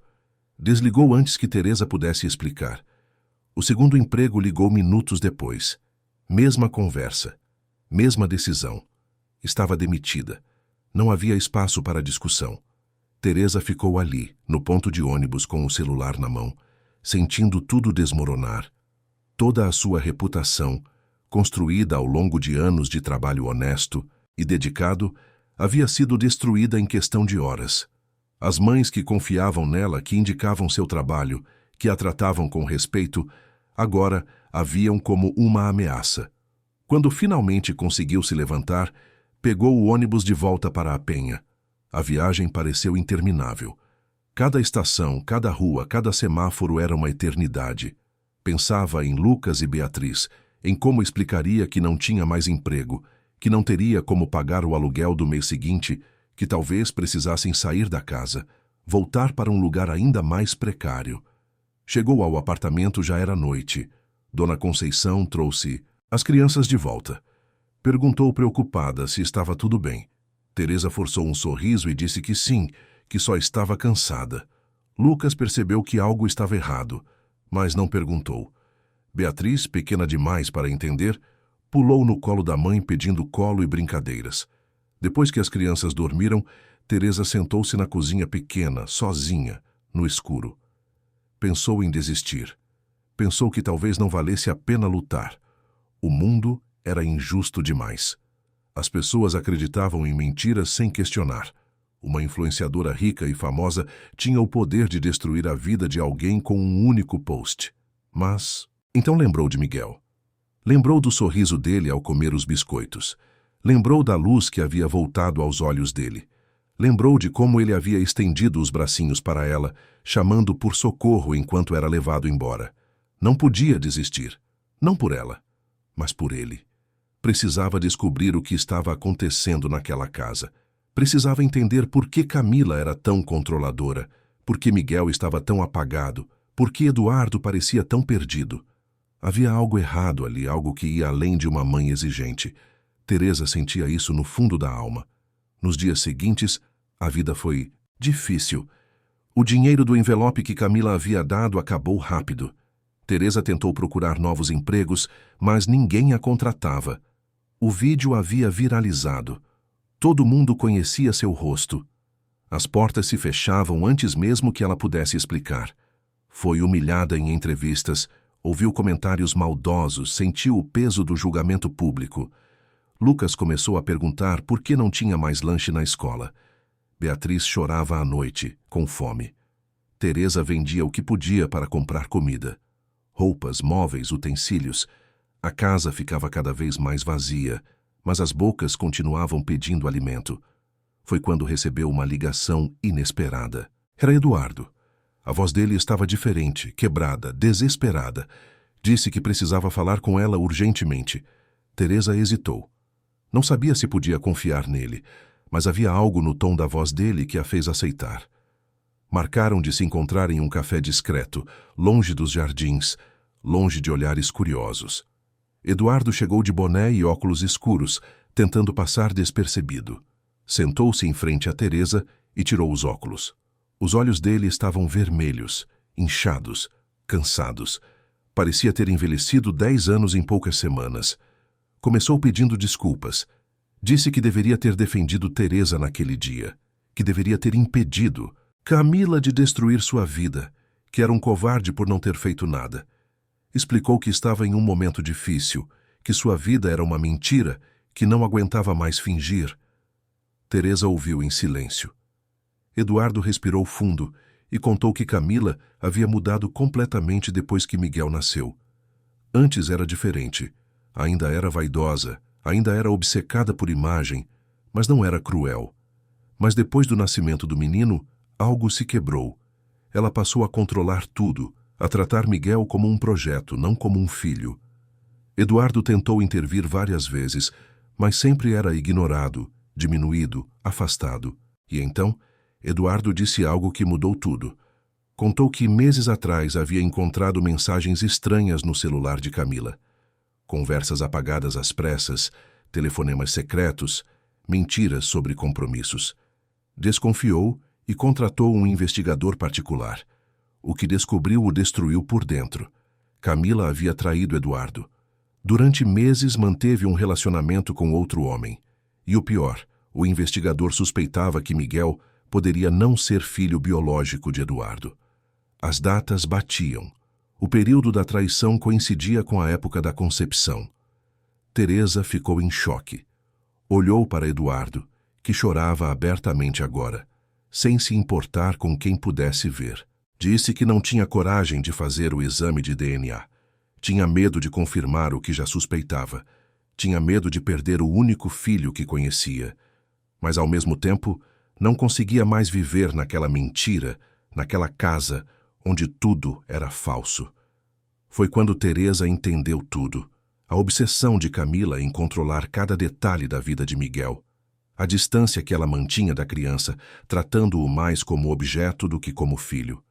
Desligou antes que Teresa pudesse explicar. O segundo emprego ligou minutos depois. Mesma conversa. Mesma decisão. Estava demitida. Não havia espaço para discussão. Teresa ficou ali, no ponto de ônibus com o celular na mão, sentindo tudo desmoronar. Toda a sua reputação, construída ao longo de anos de trabalho honesto e dedicado, havia sido destruída em questão de horas. As mães que confiavam nela, que indicavam seu trabalho, que a tratavam com respeito, agora a viam como uma ameaça. Quando finalmente conseguiu se levantar, pegou o ônibus de volta para a Penha. A viagem pareceu interminável. Cada estação, cada rua, cada semáforo era uma eternidade. Pensava em Lucas e Beatriz, em como explicaria que não tinha mais emprego, que não teria como pagar o aluguel do mês seguinte, que talvez precisassem sair da casa, voltar para um lugar ainda mais precário. Chegou ao apartamento, já era noite. Dona Conceição trouxe as crianças de volta. Perguntou preocupada se estava tudo bem. Teresa forçou um sorriso e disse que sim, que só estava cansada. Lucas percebeu que algo estava errado, mas não perguntou. Beatriz, pequena demais para entender, pulou no colo da mãe pedindo colo e brincadeiras. Depois que as crianças dormiram, Teresa sentou-se na cozinha pequena, sozinha, no escuro. Pensou em desistir. Pensou que talvez não valesse a pena lutar. O mundo era injusto demais. As pessoas acreditavam em mentiras sem questionar. Uma influenciadora rica e famosa tinha o poder de destruir a vida de alguém com um único post. Mas então lembrou de Miguel. Lembrou do sorriso dele ao comer os biscoitos. Lembrou da luz que havia voltado aos olhos dele. Lembrou de como ele havia estendido os bracinhos para ela, chamando por socorro enquanto era levado embora. Não podia desistir. Não por ela, mas por ele. Precisava descobrir o que estava acontecendo naquela casa. Precisava entender por que Camila era tão controladora, por que Miguel estava tão apagado, por que Eduardo parecia tão perdido. Havia algo errado ali, algo que ia além de uma mãe exigente. Teresa sentia isso no fundo da alma. Nos dias seguintes, a vida foi difícil. O dinheiro do envelope que Camila havia dado acabou rápido. Teresa tentou procurar novos empregos, mas ninguém a contratava. O vídeo havia viralizado. Todo mundo conhecia seu rosto. As portas se fechavam antes mesmo que ela pudesse explicar. Foi humilhada em entrevistas, ouviu comentários maldosos, sentiu o peso do julgamento público. Lucas começou a perguntar por que não tinha mais lanche na escola. Beatriz chorava à noite, com fome. Teresa vendia o que podia para comprar comida. Roupas, móveis, utensílios. A casa ficava cada vez mais vazia, mas as bocas continuavam pedindo alimento. Foi quando recebeu uma ligação inesperada. Era Eduardo. A voz dele estava diferente, quebrada, desesperada. Disse que precisava falar com ela urgentemente. Teresa hesitou. Não sabia se podia confiar nele, mas havia algo no tom da voz dele que a fez aceitar. Marcaram de se encontrar em um café discreto, longe dos jardins, longe de olhares curiosos. Eduardo chegou de boné e óculos escuros, tentando passar despercebido. Sentou-se em frente a Teresa e tirou os óculos. Os olhos dele estavam vermelhos, inchados, cansados. Parecia ter envelhecido 10 anos em poucas semanas. Começou pedindo desculpas. Disse que deveria ter defendido Teresa naquele dia, que deveria ter impedido Camila de destruir sua vida, que era um covarde por não ter feito nada. Explicou que estava em um momento difícil, que sua vida era uma mentira, que não aguentava mais fingir. Teresa ouviu em silêncio. Eduardo respirou fundo e contou que Camila havia mudado completamente depois que Miguel nasceu. Antes era diferente. Ainda era vaidosa, ainda era obcecada por imagem, mas não era cruel. Mas depois do nascimento do menino, algo se quebrou. Ela passou a controlar tudo, a tratar Miguel como um projeto, não como um filho. Eduardo tentou intervir várias vezes, mas sempre era ignorado, diminuído, afastado. E então, Eduardo disse algo que mudou tudo. Contou que meses atrás havia encontrado mensagens estranhas no celular de Camila. Conversas apagadas às pressas, telefonemas secretos, mentiras sobre compromissos. Desconfiou e contratou um investigador particular. O que descobriu o destruiu por dentro. Camila havia traído Eduardo. Durante meses manteve um relacionamento com outro homem. E o pior, o investigador suspeitava que Miguel poderia não ser filho biológico de Eduardo. As datas batiam. O período da traição coincidia com a época da concepção. Teresa ficou em choque. Olhou para Eduardo, que chorava abertamente agora, sem se importar com quem pudesse ver. Disse que não tinha coragem de fazer o exame de DNA. Tinha medo de confirmar o que já suspeitava. Tinha medo de perder o único filho que conhecia. Mas, ao mesmo tempo, não conseguia mais viver naquela mentira, naquela casa onde tudo era falso. Foi quando Teresa entendeu tudo. A obsessão de Camila em controlar cada detalhe da vida de Miguel. A distância que ela mantinha da criança, tratando-o mais como objeto do que como filho.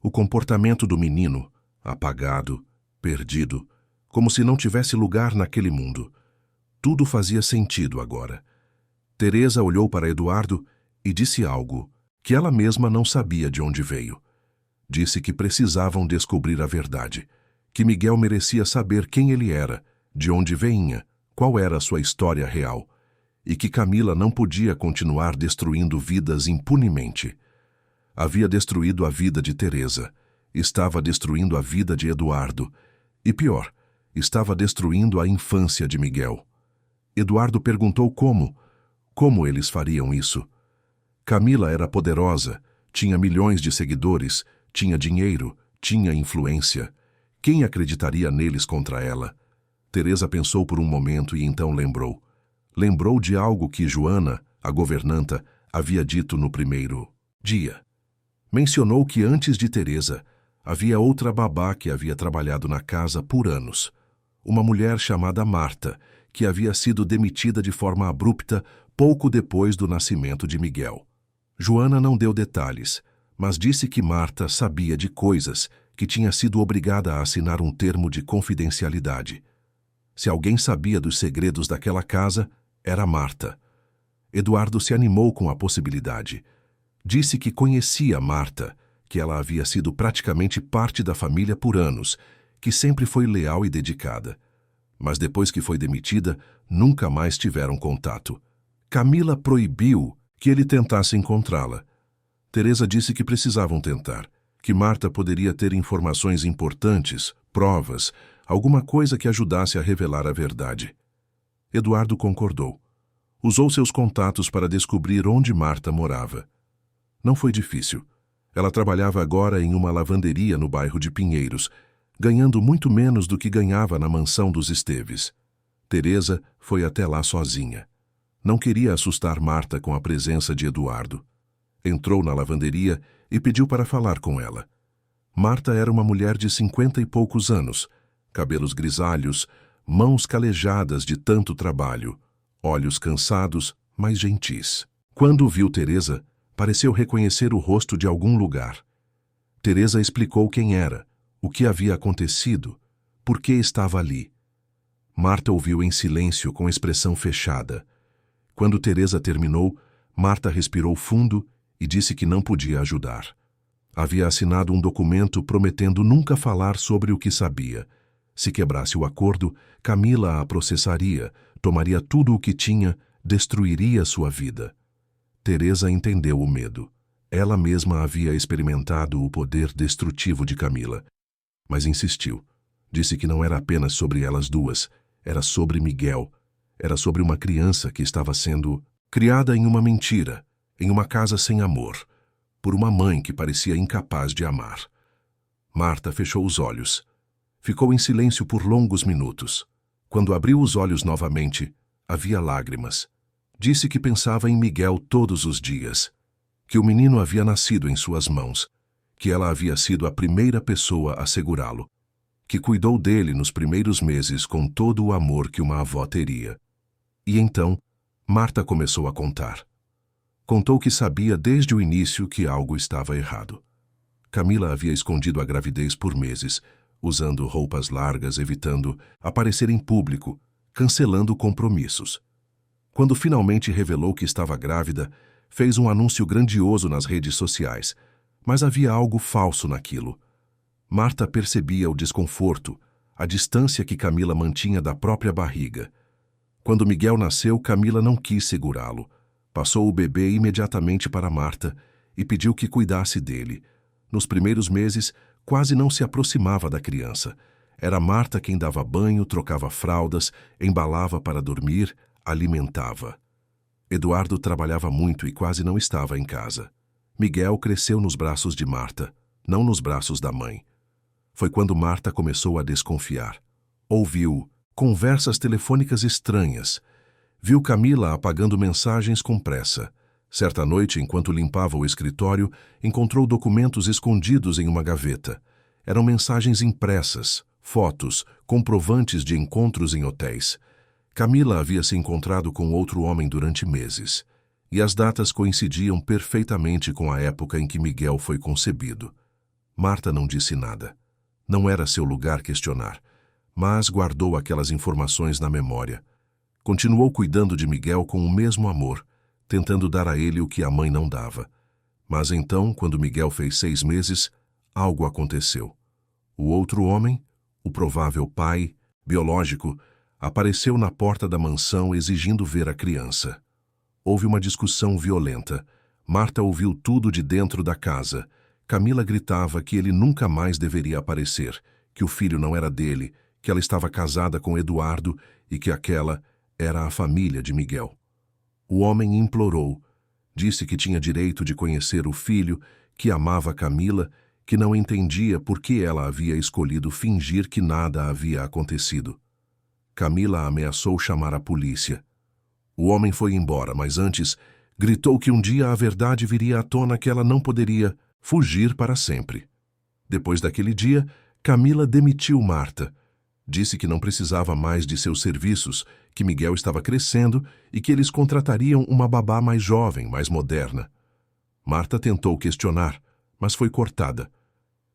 O comportamento do menino, apagado, perdido, como se não tivesse lugar naquele mundo. Tudo fazia sentido agora. Teresa olhou para Eduardo e disse algo que ela mesma não sabia de onde veio. Disse que precisavam descobrir a verdade, que Miguel merecia saber quem ele era, de onde vinha, qual era a sua história real, e que Camila não podia continuar destruindo vidas impunemente. Havia destruído a vida de Teresa, estava destruindo a vida de Eduardo, e pior, estava destruindo a infância de Miguel. Eduardo perguntou como eles fariam isso. Camila era poderosa, tinha milhões de seguidores, tinha dinheiro, tinha influência. Quem acreditaria neles contra ela? Teresa pensou por um momento e então lembrou. Lembrou de algo que Joana, a governanta, havia dito no primeiro dia. Mencionou que antes de Teresa, havia outra babá que havia trabalhado na casa por anos. Uma mulher chamada Marta, que havia sido demitida de forma abrupta pouco depois do nascimento de Miguel. Joana não deu detalhes, mas disse que Marta sabia de coisas que tinha sido obrigada a assinar um termo de confidencialidade. Se alguém sabia dos segredos daquela casa, era Marta. Eduardo se animou com a possibilidade. Disse que conhecia Marta, que ela havia sido praticamente parte da família por anos, que sempre foi leal e dedicada. Mas depois que foi demitida, nunca mais tiveram contato. Camila proibiu que ele tentasse encontrá-la. Teresa disse que precisavam tentar, que Marta poderia ter informações importantes, provas, alguma coisa que ajudasse a revelar a verdade. Eduardo concordou. Usou seus contatos para descobrir onde Marta morava. Não foi difícil. Ela trabalhava agora em uma lavanderia no bairro de Pinheiros, ganhando muito menos do que ganhava na mansão dos Esteves. Teresa foi até lá sozinha. Não queria assustar Marta com a presença de Eduardo. Entrou na lavanderia e pediu para falar com ela. Marta era uma mulher de 50 e poucos anos, cabelos grisalhos, mãos calejadas de tanto trabalho, olhos cansados, mas gentis. Quando viu Teresa, pareceu reconhecer o rosto de algum lugar. Teresa explicou quem era, o que havia acontecido, por que estava ali. Marta ouviu em silêncio com expressão fechada. Quando Teresa terminou, Marta respirou fundo e disse que não podia ajudar. Havia assinado um documento prometendo nunca falar sobre o que sabia. Se quebrasse o acordo, Camila a processaria, tomaria tudo o que tinha, destruiria sua vida. Teresa entendeu o medo. Ela mesma havia experimentado o poder destrutivo de Camila. Mas insistiu. Disse que não era apenas sobre elas duas, era sobre Miguel. Era sobre uma criança que estava sendo criada em uma mentira, em uma casa sem amor, por uma mãe que parecia incapaz de amar. Marta fechou os olhos. Ficou em silêncio por longos minutos. Quando abriu os olhos novamente, havia lágrimas. Disse que pensava em Miguel todos os dias, que o menino havia nascido em suas mãos, que ela havia sido a primeira pessoa a segurá-lo, que cuidou dele nos primeiros meses com todo o amor que uma avó teria. E então, Marta começou a contar. Contou que sabia desde o início que algo estava errado. Camila havia escondido a gravidez por meses, usando roupas largas, evitando aparecer em público, cancelando compromissos. Quando finalmente revelou que estava grávida, fez um anúncio grandioso nas redes sociais, mas havia algo falso naquilo. Marta percebia o desconforto, a distância que Camila mantinha da própria barriga. Quando Miguel nasceu, Camila não quis segurá-lo. Passou o bebê imediatamente para Marta e pediu que cuidasse dele. Nos primeiros meses, quase não se aproximava da criança. Era Marta quem dava banho, trocava fraldas, embalava para dormir, alimentava. Eduardo trabalhava muito e quase não estava em casa. Miguel cresceu nos braços de Marta, não nos braços da mãe. Foi quando Marta começou a desconfiar. Ouviu conversas telefônicas estranhas. Viu Camila apagando mensagens com pressa. Certa noite, enquanto limpava o escritório, encontrou documentos escondidos em uma gaveta. Eram mensagens impressas, fotos, comprovantes de encontros em hotéis. Camila havia se encontrado com outro homem durante meses, e as datas coincidiam perfeitamente com a época em que Miguel foi concebido. Marta não disse nada. Não era seu lugar questionar, mas guardou aquelas informações na memória. Continuou cuidando de Miguel com o mesmo amor, tentando dar a ele o que a mãe não dava. Mas então, quando Miguel fez 6 meses, algo aconteceu. O outro homem, o provável pai, biológico, apareceu na porta da mansão exigindo ver a criança. Houve uma discussão violenta. Marta ouviu tudo de dentro da casa. Camila gritava que ele nunca mais deveria aparecer, que o filho não era dele, que ela estava casada com Eduardo e que aquela era a família de Miguel. O homem implorou. Disse que tinha direito de conhecer o filho, que amava Camila, que não entendia por que ela havia escolhido fingir que nada havia acontecido. Camila ameaçou chamar a polícia. O homem foi embora, mas antes gritou que um dia a verdade viria à tona, que ela não poderia fugir para sempre. Depois daquele dia, Camila demitiu Marta. Disse que não precisava mais de seus serviços, que Miguel estava crescendo e que eles contratariam uma babá mais jovem, mais moderna. Marta tentou questionar, mas foi cortada.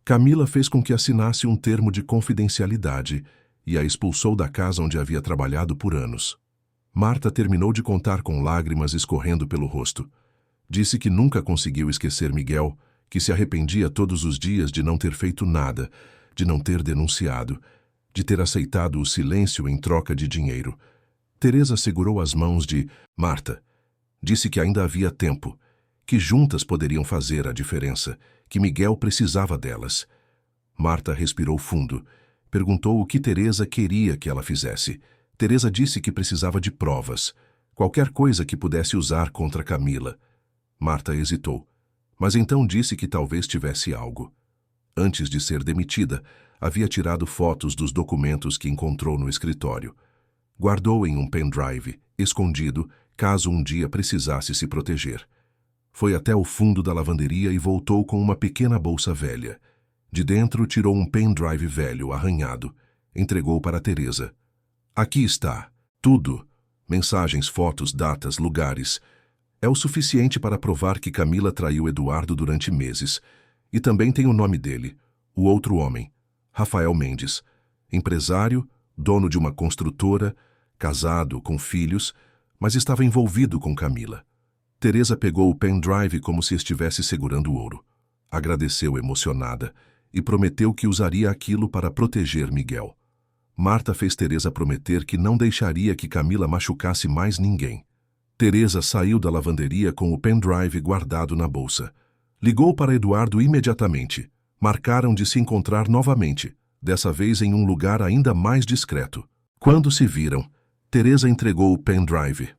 Camila fez com que assinasse um termo de confidencialidade e a expulsou da casa onde havia trabalhado por anos. Marta terminou de contar com lágrimas escorrendo pelo rosto. Disse que nunca conseguiu esquecer Miguel, que se arrependia todos os dias de não ter feito nada, de não ter denunciado, de ter aceitado o silêncio em troca de dinheiro. Teresa segurou as mãos de Marta. Disse que ainda havia tempo, que juntas poderiam fazer a diferença, que Miguel precisava delas. Marta respirou fundo. Perguntou o que Teresa queria que ela fizesse. Teresa disse que precisava de provas, qualquer coisa que pudesse usar contra Camila. Marta hesitou, mas então disse que talvez tivesse algo. Antes de ser demitida, havia tirado fotos dos documentos que encontrou no escritório. Guardou em um pendrive, escondido, caso um dia precisasse se proteger. Foi até o fundo da lavanderia e voltou com uma pequena bolsa velha. De dentro tirou um pendrive velho, arranhado. Entregou para Teresa. Aqui está. Tudo. Mensagens, fotos, datas, lugares. É o suficiente para provar que Camila traiu Eduardo durante meses. E também tem o nome dele, o outro homem, Rafael Mendes. Empresário, dono de uma construtora, casado, com filhos, mas estava envolvido com Camila. Teresa pegou o pendrive como se estivesse segurando ouro. Agradeceu emocionada e prometeu que usaria aquilo para proteger Miguel. Marta fez Teresa prometer que não deixaria que Camila machucasse mais ninguém. Teresa saiu da lavanderia com o pendrive guardado na bolsa. Ligou para Eduardo imediatamente. Marcaram de se encontrar novamente, dessa vez em um lugar ainda mais discreto. Quando se viram, Teresa entregou o pendrive.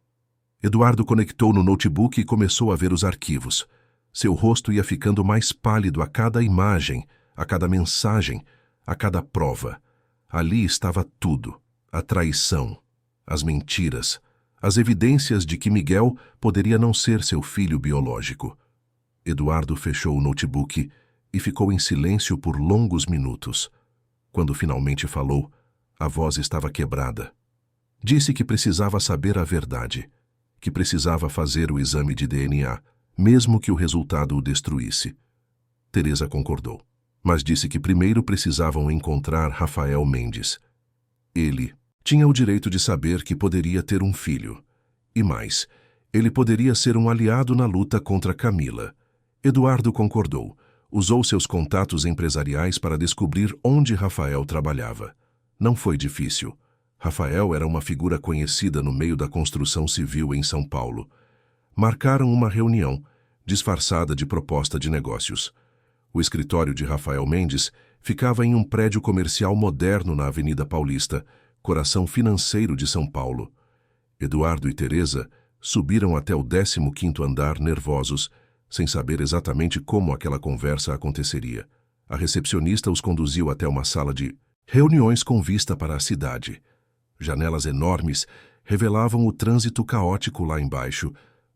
Eduardo conectou no notebook e começou a ver os arquivos. Seu rosto ia ficando mais pálido a cada imagem, a cada mensagem, a cada prova. Ali estava tudo: a traição, as mentiras, as evidências de que Miguel poderia não ser seu filho biológico. Eduardo fechou o notebook e ficou em silêncio por longos minutos. Quando finalmente falou, a voz estava quebrada. Disse que precisava saber a verdade, que precisava fazer o exame de DNA, mesmo que o resultado o destruísse. Teresa concordou, mas disse que primeiro precisavam encontrar Rafael Mendes. Ele tinha o direito de saber que poderia ter um filho. E mais, ele poderia ser um aliado na luta contra Camila. Eduardo concordou. Usou seus contatos empresariais para descobrir onde Rafael trabalhava. Não foi difícil. Rafael era uma figura conhecida no meio da construção civil em São Paulo. Marcaram uma reunião, disfarçada de proposta de negócios. O escritório de Rafael Mendes ficava em um prédio comercial moderno na Avenida Paulista, coração financeiro de São Paulo. Eduardo e Teresa subiram até o 15º andar nervosos, sem saber exatamente como aquela conversa aconteceria. A recepcionista os conduziu até uma sala de reuniões com vista para a cidade. Janelas enormes revelavam o trânsito caótico lá embaixo,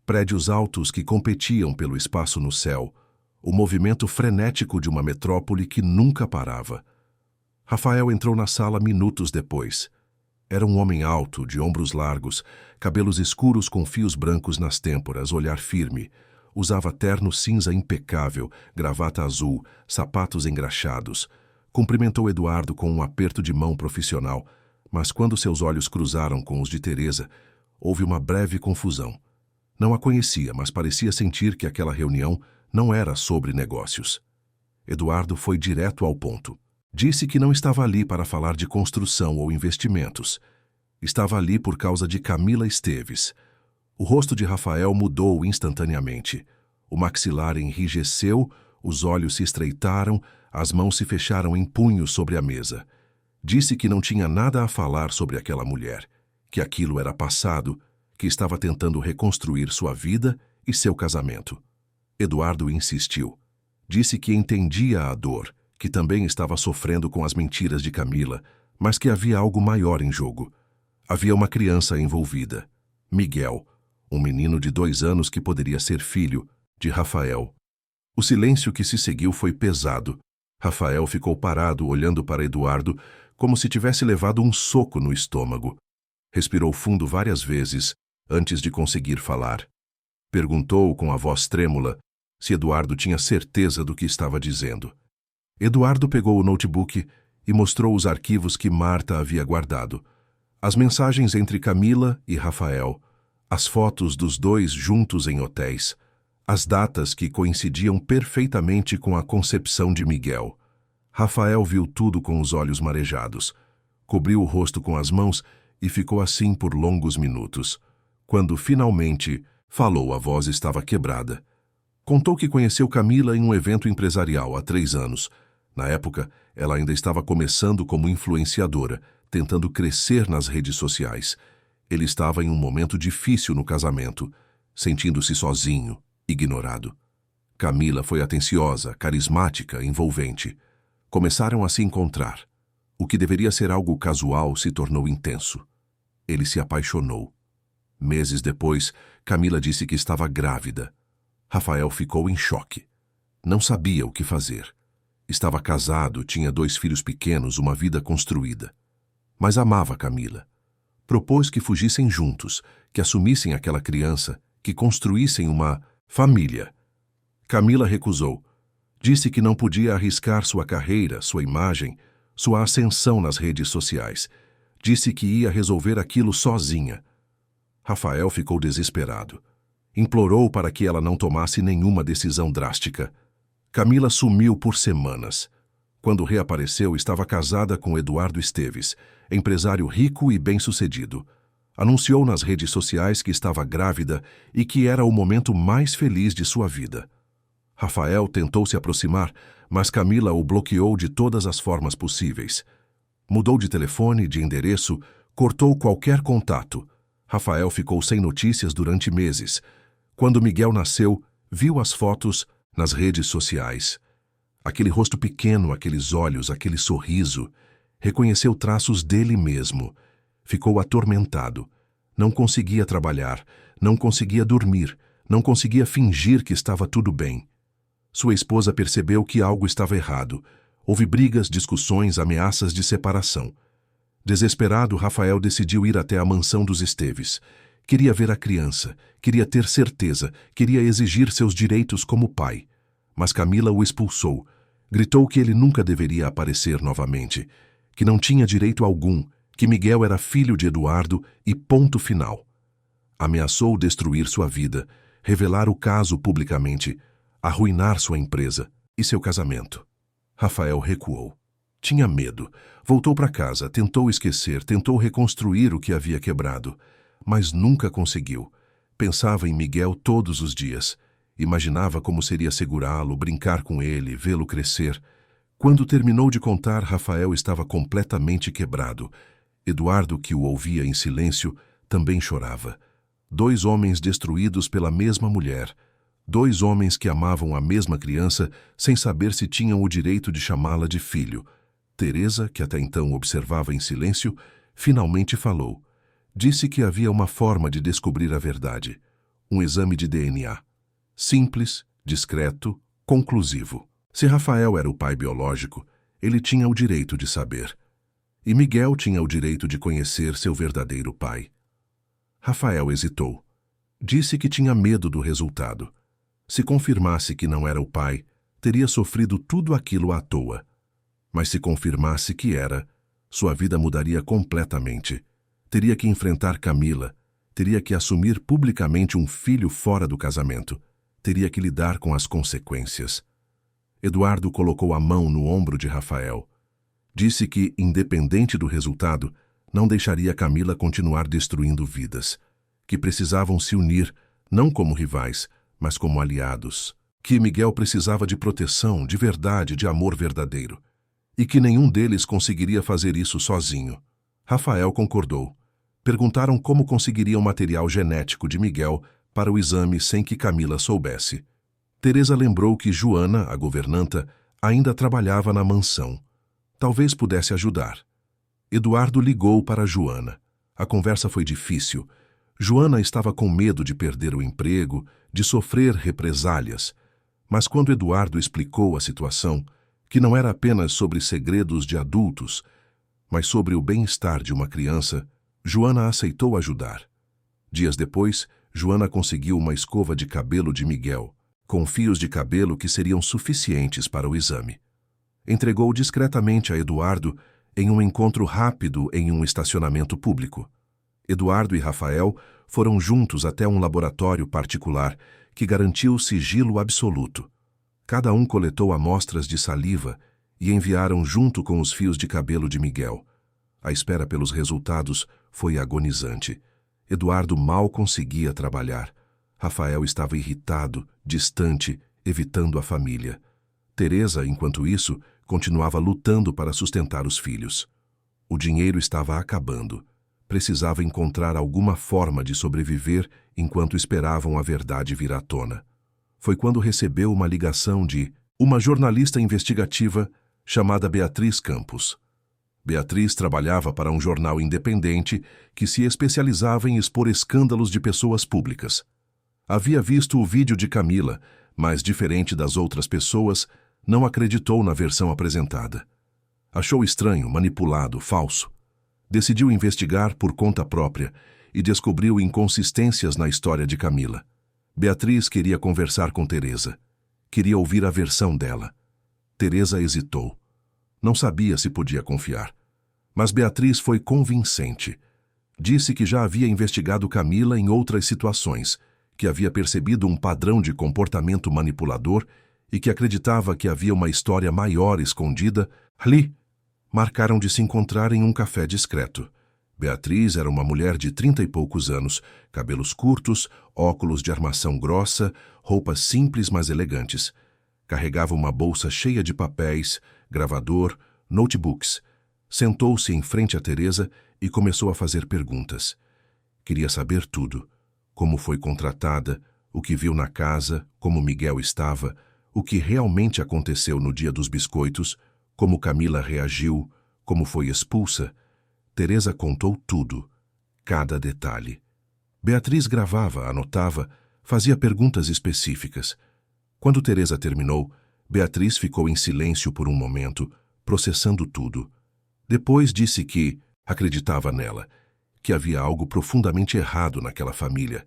prédios altos que competiam pelo espaço no céu, o movimento frenético de uma metrópole que nunca parava. Rafael entrou na sala minutos depois. Era um homem alto, de ombros largos, cabelos escuros com fios brancos nas têmporas, olhar firme. Usava terno cinza impecável, gravata azul, sapatos engraxados. Cumprimentou Eduardo com um aperto de mão profissional, mas quando seus olhos cruzaram com os de Teresa, houve uma breve confusão. Não a conhecia, mas parecia sentir que aquela reunião não era sobre negócios. Eduardo foi direto ao ponto. Disse que não estava ali para falar de construção ou investimentos. Estava ali por causa de Camila Esteves. O rosto de Rafael mudou instantaneamente. O maxilar enrijeceu, os olhos se estreitaram, as mãos se fecharam em punhos sobre a mesa. Disse que não tinha nada a falar sobre aquela mulher, que aquilo era passado, que estava tentando reconstruir sua vida e seu casamento. Eduardo insistiu. Disse que entendia a dor, que também estava sofrendo com as mentiras de Camila, mas que havia algo maior em jogo. Havia uma criança envolvida, Miguel, um menino de 2 anos que poderia ser filho de Rafael. O silêncio que se seguiu foi pesado. Rafael ficou parado olhando para Eduardo como se tivesse levado um soco no estômago. Respirou fundo várias vezes antes de conseguir falar. Perguntou com a voz trêmula se Eduardo tinha certeza do que estava dizendo. Eduardo pegou o notebook e mostrou os arquivos que Marta havia guardado. As mensagens entre Camila e Rafael, as fotos dos dois juntos em hotéis, as datas que coincidiam perfeitamente com a concepção de Miguel. Rafael viu tudo com os olhos marejados. Cobriu o rosto com as mãos e ficou assim por longos minutos. Quando finalmente falou, a voz estava quebrada. Contou que conheceu Camila em um evento empresarial há 3 anos. Na época, ela ainda estava começando como influenciadora, tentando crescer nas redes sociais. Ele estava em um momento difícil no casamento, sentindo-se sozinho, ignorado. Camila foi atenciosa, carismática, envolvente. Começaram a se encontrar. O que deveria ser algo casual se tornou intenso. Ele se apaixonou. Meses depois, Camila disse que estava grávida. Rafael ficou em choque. Não sabia o que fazer. Estava casado, tinha 2 filhos pequenos, uma vida construída. Mas amava Camila. Propôs que fugissem juntos, que assumissem aquela criança, que construíssem uma família. Camila recusou. Disse que não podia arriscar sua carreira, sua imagem, sua ascensão nas redes sociais. Disse que ia resolver aquilo sozinha. Rafael ficou desesperado. Implorou para que ela não tomasse nenhuma decisão drástica. Camila sumiu por semanas. Quando reapareceu, estava casada com Eduardo Esteves, empresário rico e bem-sucedido. Anunciou nas redes sociais que estava grávida e que era o momento mais feliz de sua vida. Rafael tentou se aproximar, mas Camila o bloqueou de todas as formas possíveis. Mudou de telefone, de endereço, cortou qualquer contato. Rafael ficou sem notícias durante meses. Quando Miguel nasceu, viu as fotos nas redes sociais. Aquele rosto pequeno, aqueles olhos, aquele sorriso. Reconheceu traços dele mesmo. Ficou atormentado. Não conseguia trabalhar, não conseguia dormir, não conseguia fingir que estava tudo bem. Sua esposa percebeu que algo estava errado. Houve brigas, discussões, ameaças de separação. Desesperado, Rafael decidiu ir até a mansão dos Esteves. Queria ver a criança, queria ter certeza, queria exigir seus direitos como pai. Mas Camila o expulsou. Gritou que ele nunca deveria aparecer novamente, que não tinha direito algum, que Miguel era filho de Eduardo e ponto final. Ameaçou destruir sua vida, revelar o caso publicamente, arruinar sua empresa e seu casamento. Rafael recuou. Tinha medo. Voltou para casa, tentou esquecer, tentou reconstruir o que havia quebrado, mas nunca conseguiu. Pensava em Miguel todos os dias. Imaginava como seria segurá-lo, brincar com ele, vê-lo crescer. Quando terminou de contar, Rafael estava completamente quebrado. Eduardo, que o ouvia em silêncio, também chorava. 2 homens destruídos pela mesma mulher. 2 homens que amavam a mesma criança sem saber se tinham o direito de chamá-la de filho. Teresa, que até então observava em silêncio, finalmente falou. Disse que havia uma forma de descobrir a verdade. um exame de DNA. Simples, discreto, conclusivo. Se Rafael era o pai biológico, ele tinha o direito de saber. E Miguel tinha o direito de conhecer seu verdadeiro pai. Rafael hesitou. Disse que tinha medo do resultado. Se confirmasse que não era o pai, teria sofrido tudo aquilo à toa. Mas se confirmasse que era, sua vida mudaria completamente. Teria que enfrentar Camila, teria que assumir publicamente um filho fora do casamento, teria que lidar com as consequências. Eduardo colocou a mão no ombro de Rafael. Disse que, independente do resultado, não deixaria Camila continuar destruindo vidas, que precisavam se unir, não como rivais, mas como aliados, que Miguel precisava de proteção, de verdade, de amor verdadeiro, e que nenhum deles conseguiria fazer isso sozinho. Rafael concordou. Perguntaram como conseguiria o material genético de Miguel para o exame sem que Camila soubesse. Teresa lembrou que Joana, a governanta, ainda trabalhava na mansão. Talvez pudesse ajudar. Eduardo ligou para Joana. A conversa foi difícil. Joana estava com medo de perder o emprego, de sofrer represálias. Mas quando Eduardo explicou a situação, que não era apenas sobre segredos de adultos, mas sobre o bem-estar de uma criança, Joana aceitou ajudar. Dias depois, Joana conseguiu uma escova de cabelo de Miguel, com fios de cabelo que seriam suficientes para o exame. Entregou discretamente a Eduardo em um encontro rápido em um estacionamento público. Eduardo e Rafael foram juntos até um laboratório particular que garantiu sigilo absoluto. Cada um coletou amostras de saliva e enviaram junto com os fios de cabelo de Miguel. A espera pelos resultados foi agonizante. Eduardo mal conseguia trabalhar. Rafael estava irritado, distante, evitando a família. Teresa, enquanto isso, continuava lutando para sustentar os filhos. O dinheiro estava acabando. Precisava encontrar alguma forma de sobreviver enquanto esperavam a verdade vir à tona. Foi quando recebeu uma ligação de uma jornalista investigativa chamada Beatriz Campos. Beatriz trabalhava para um jornal independente que se especializava em expor escândalos de pessoas públicas. Havia visto o vídeo de Camila, mas, diferente das outras pessoas, não acreditou na versão apresentada. Achou estranho, manipulado, falso. Decidiu investigar por conta própria e descobriu inconsistências na história de Camila. Beatriz queria conversar com Teresa. Queria ouvir a versão dela. Teresa hesitou. Não sabia se podia confiar. Mas Beatriz foi convincente. Disse que já havia investigado Camila em outras situações, que havia percebido um padrão de comportamento manipulador e que acreditava que havia uma história maior escondida ali. Marcaram de se encontrar em um café discreto. Beatriz era uma mulher de 30 e poucos anos, cabelos curtos, óculos de armação grossa, roupas simples mas elegantes. Carregava uma bolsa cheia de papéis, gravador, notebooks. Sentou-se em frente a Teresa e começou a fazer perguntas. Queria saber tudo. Como foi contratada, o que viu na casa, como Miguel estava, o que realmente aconteceu no dia dos biscoitos, como Camila reagiu, como foi expulsa. Teresa contou tudo, cada detalhe. Beatriz gravava, anotava, fazia perguntas específicas. Quando Teresa terminou, Beatriz ficou em silêncio por um momento, processando tudo. Depois disse que acreditava nela, que havia algo profundamente errado naquela família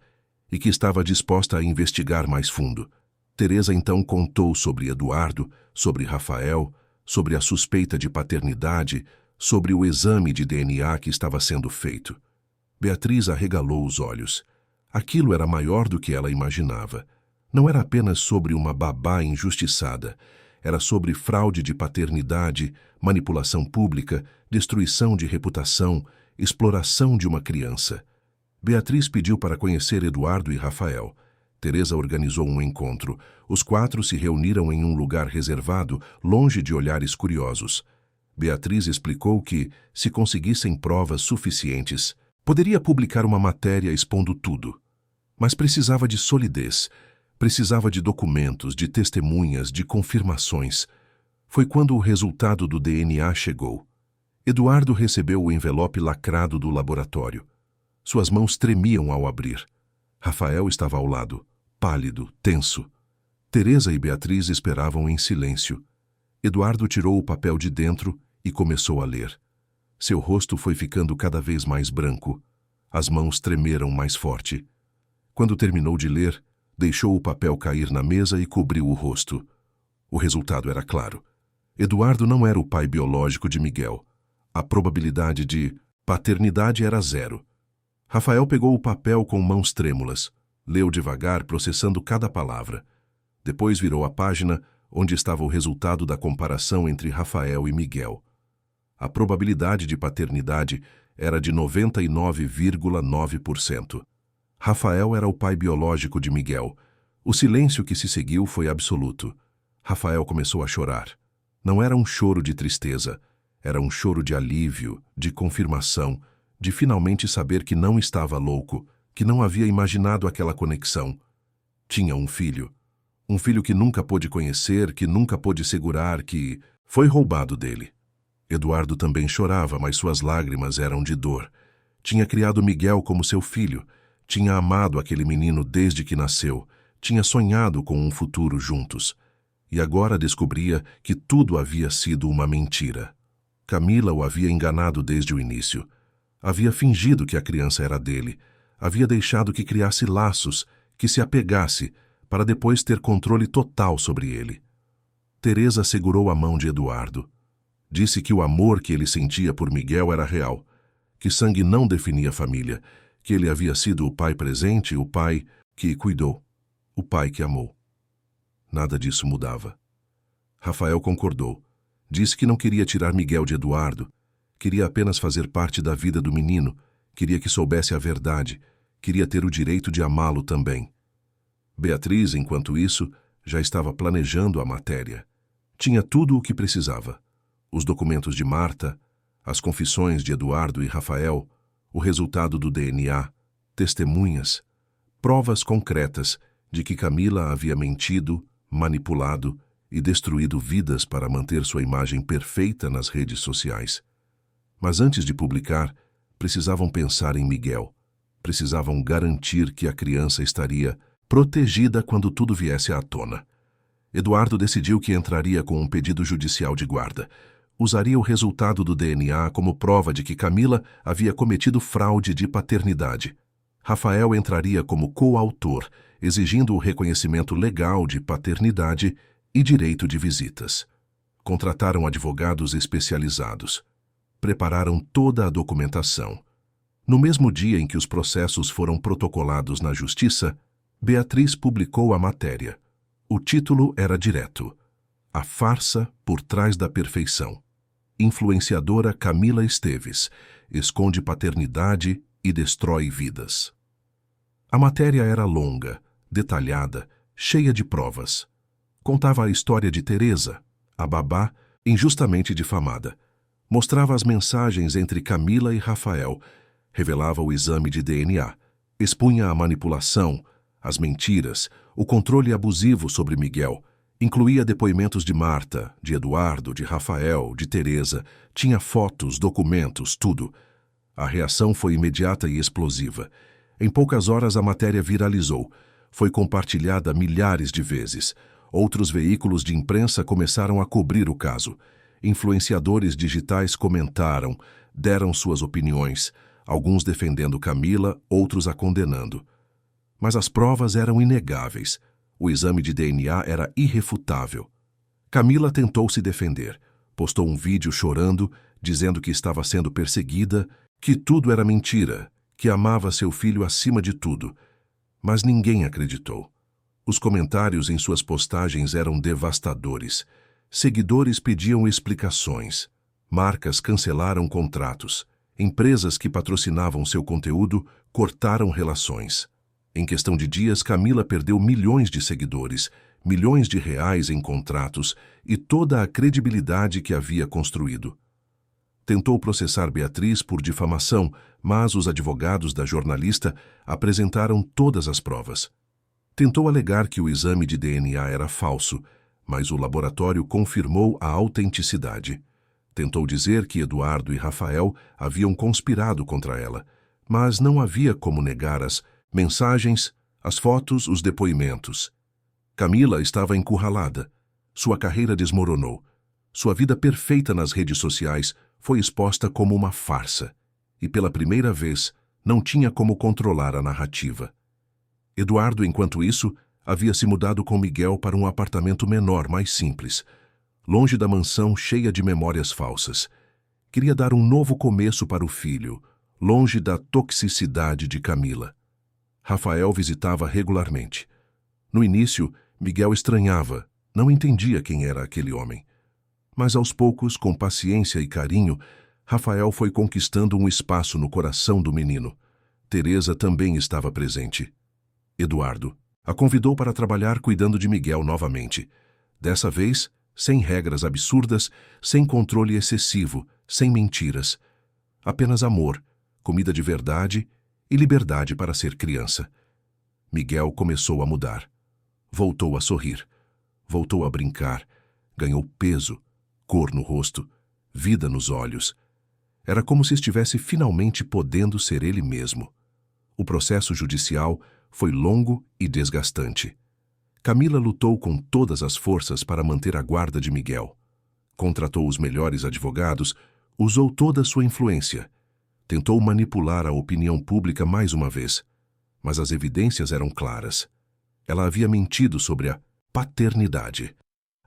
e que estava disposta a investigar mais fundo. Teresa então contou sobre Eduardo, sobre Rafael, sobre a suspeita de paternidade, sobre o exame de DNA que estava sendo feito. Beatriz arregalou os olhos. Aquilo era maior do que ela imaginava. Não era apenas sobre uma babá injustiçada. Era sobre fraude de paternidade, manipulação pública, destruição de reputação, exploração de uma criança. Beatriz pediu para conhecer Eduardo e Rafael. Teresa organizou um encontro. Os quatro se reuniram em um lugar reservado, longe de olhares curiosos. Beatriz explicou que, se conseguissem provas suficientes, poderia publicar uma matéria expondo tudo. Mas precisava de solidez, precisava de documentos, de testemunhas, de confirmações. Foi quando o resultado do DNA chegou. Eduardo recebeu o envelope lacrado do laboratório. Suas mãos tremiam ao abrir. Rafael estava ao lado, pálido, tenso. Teresa e Beatriz esperavam em silêncio. Eduardo tirou o papel de dentro e começou a ler. Seu rosto foi ficando cada vez mais branco. As mãos tremeram mais forte. Quando terminou de ler, deixou o papel cair na mesa e cobriu o rosto. O resultado era claro. Eduardo não era o pai biológico de Miguel. A probabilidade de paternidade era 0. Rafael pegou o papel com mãos trêmulas. Leu devagar, processando cada palavra. Depois virou a página onde estava o resultado da comparação entre Rafael e Miguel. A probabilidade de paternidade era de 99,9%. Rafael era o pai biológico de Miguel. O silêncio que se seguiu foi absoluto. Rafael começou a chorar. Não era um choro de tristeza, era um choro de alívio, de confirmação, de finalmente saber que não estava louco, que não havia imaginado aquela conexão. Tinha um filho que nunca pôde conhecer, que nunca pôde segurar, que foi roubado dele. Eduardo também chorava, mas suas lágrimas eram de dor. Tinha criado Miguel como seu filho, tinha amado aquele menino desde que nasceu, tinha sonhado com um futuro juntos. E agora descobria que tudo havia sido uma mentira. Camila o havia enganado desde o início. Havia fingido que a criança era dele. Havia deixado que criasse laços, que se apegasse, para depois ter controle total sobre ele. Teresa segurou a mão de Eduardo. Disse que o amor que ele sentia por Miguel era real, que sangue não definia família, que ele havia sido o pai presente, o pai que cuidou, o pai que amou. Nada disso mudava. Rafael concordou. Disse que não queria tirar Miguel de Eduardo, queria apenas fazer parte da vida do menino, queria que soubesse a verdade, queria ter o direito de amá-lo também. Beatriz, enquanto isso, já estava planejando a matéria. Tinha tudo o que precisava. Os documentos de Marta, as confissões de Eduardo e Rafael, o resultado do DNA, testemunhas, provas concretas de que Camila havia mentido, manipulado e destruído vidas para manter sua imagem perfeita nas redes sociais. Mas antes de publicar, precisavam pensar em Miguel. Precisavam garantir que a criança estaria protegida quando tudo viesse à tona. Eduardo decidiu que entraria com um pedido judicial de guarda. Usaria o resultado do DNA como prova de que Camila havia cometido fraude de paternidade. Rafael entraria como coautor, exigindo o reconhecimento legal de paternidade e direito de visitas. Contrataram advogados especializados. Prepararam toda a documentação. No mesmo dia em que os processos foram protocolados na Justiça, Beatriz publicou a matéria. O título era direto: A farsa por trás da perfeição. Influenciadora Camila Esteves esconde paternidade e destrói vidas. A matéria era longa, detalhada, cheia de provas. Contava a história de Teresa, a babá, injustamente difamada. Mostrava as mensagens entre Camila e Rafael, revelava o exame de DNA, expunha a manipulação, as mentiras, o controle abusivo sobre Miguel, incluía depoimentos de Marta, de Eduardo, de Rafael, de Teresa, tinha fotos, documentos, tudo. A reação foi imediata e explosiva. Em poucas horas a matéria viralizou, foi compartilhada milhares de vezes. Outros veículos de imprensa começaram a cobrir o caso. Influenciadores digitais comentaram, deram suas opiniões, alguns defendendo Camila, outros a condenando. Mas as provas eram inegáveis. O exame de DNA era irrefutável. Camila tentou se defender. Postou um vídeo chorando, dizendo que estava sendo perseguida, que tudo era mentira, que amava seu filho acima de tudo. Mas ninguém acreditou. Os comentários em suas postagens eram devastadores. Seguidores pediam explicações. Marcas cancelaram contratos. Empresas que patrocinavam seu conteúdo cortaram relações. Em questão de dias, Camila perdeu milhões de seguidores, milhões de reais em contratos e toda a credibilidade que havia construído. Tentou processar Beatriz por difamação, mas os advogados da jornalista apresentaram todas as provas. Tentou alegar que o exame de DNA era falso, mas o laboratório confirmou a autenticidade. Tentou dizer que Eduardo e Rafael haviam conspirado contra ela, mas não havia como negar as Mensagens, as fotos, os depoimentos. Camila estava encurralada. Sua carreira desmoronou. Sua vida perfeita nas redes sociais foi exposta como uma farsa. E pela primeira vez, não tinha como controlar a narrativa. Eduardo, enquanto isso, havia se mudado com Miguel para um apartamento menor, mais simples, longe da mansão cheia de memórias falsas. Queria dar um novo começo para o filho, longe da toxicidade de Camila. Rafael visitava regularmente. No início, Miguel estranhava, não entendia quem era aquele homem. Mas aos poucos, com paciência e carinho, Rafael foi conquistando um espaço no coração do menino. Teresa também estava presente. Eduardo a convidou para trabalhar cuidando de Miguel novamente. Dessa vez, sem regras absurdas, sem controle excessivo, sem mentiras. Apenas amor, comida de verdade e liberdade para ser criança. Miguel começou a mudar. Voltou a sorrir. Voltou a brincar. Ganhou peso, cor no rosto, vida nos olhos. Era como se estivesse finalmente podendo ser ele mesmo. O processo judicial foi longo e desgastante. Camila lutou com todas as forças para manter a guarda de Miguel. Contratou os melhores advogados, usou toda a sua influência. Tentou manipular a opinião pública mais uma vez. Mas as evidências eram claras. Ela havia mentido sobre a paternidade.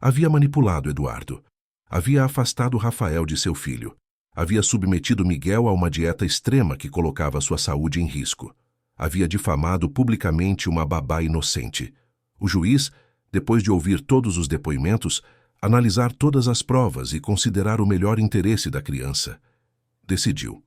Havia manipulado Eduardo. Havia afastado Rafael de seu filho. Havia submetido Miguel a uma dieta extrema que colocava sua saúde em risco. Havia difamado publicamente uma babá inocente. O juiz, depois de ouvir todos os depoimentos, analisar todas as provas e considerar o melhor interesse da criança, decidiu.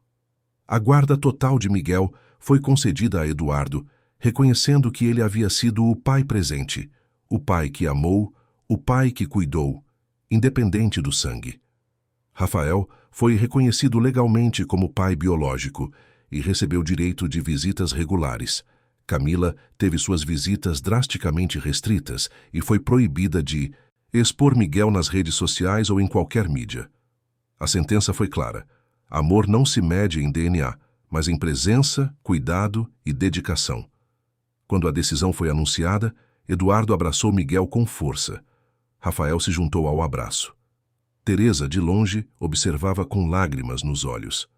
A guarda total de Miguel foi concedida a Eduardo, reconhecendo que ele havia sido o pai presente, o pai que amou, o pai que cuidou, independente do sangue. Rafael foi reconhecido legalmente como pai biológico e recebeu direito de visitas regulares. Camila teve suas visitas drasticamente restritas e foi proibida de expor Miguel nas redes sociais ou em qualquer mídia. A sentença foi clara. Amor não se mede em DNA, mas em presença, cuidado e dedicação. Quando a decisão foi anunciada, Eduardo abraçou Miguel com força. Rafael se juntou ao abraço. Teresa, de longe, observava com lágrimas nos olhos.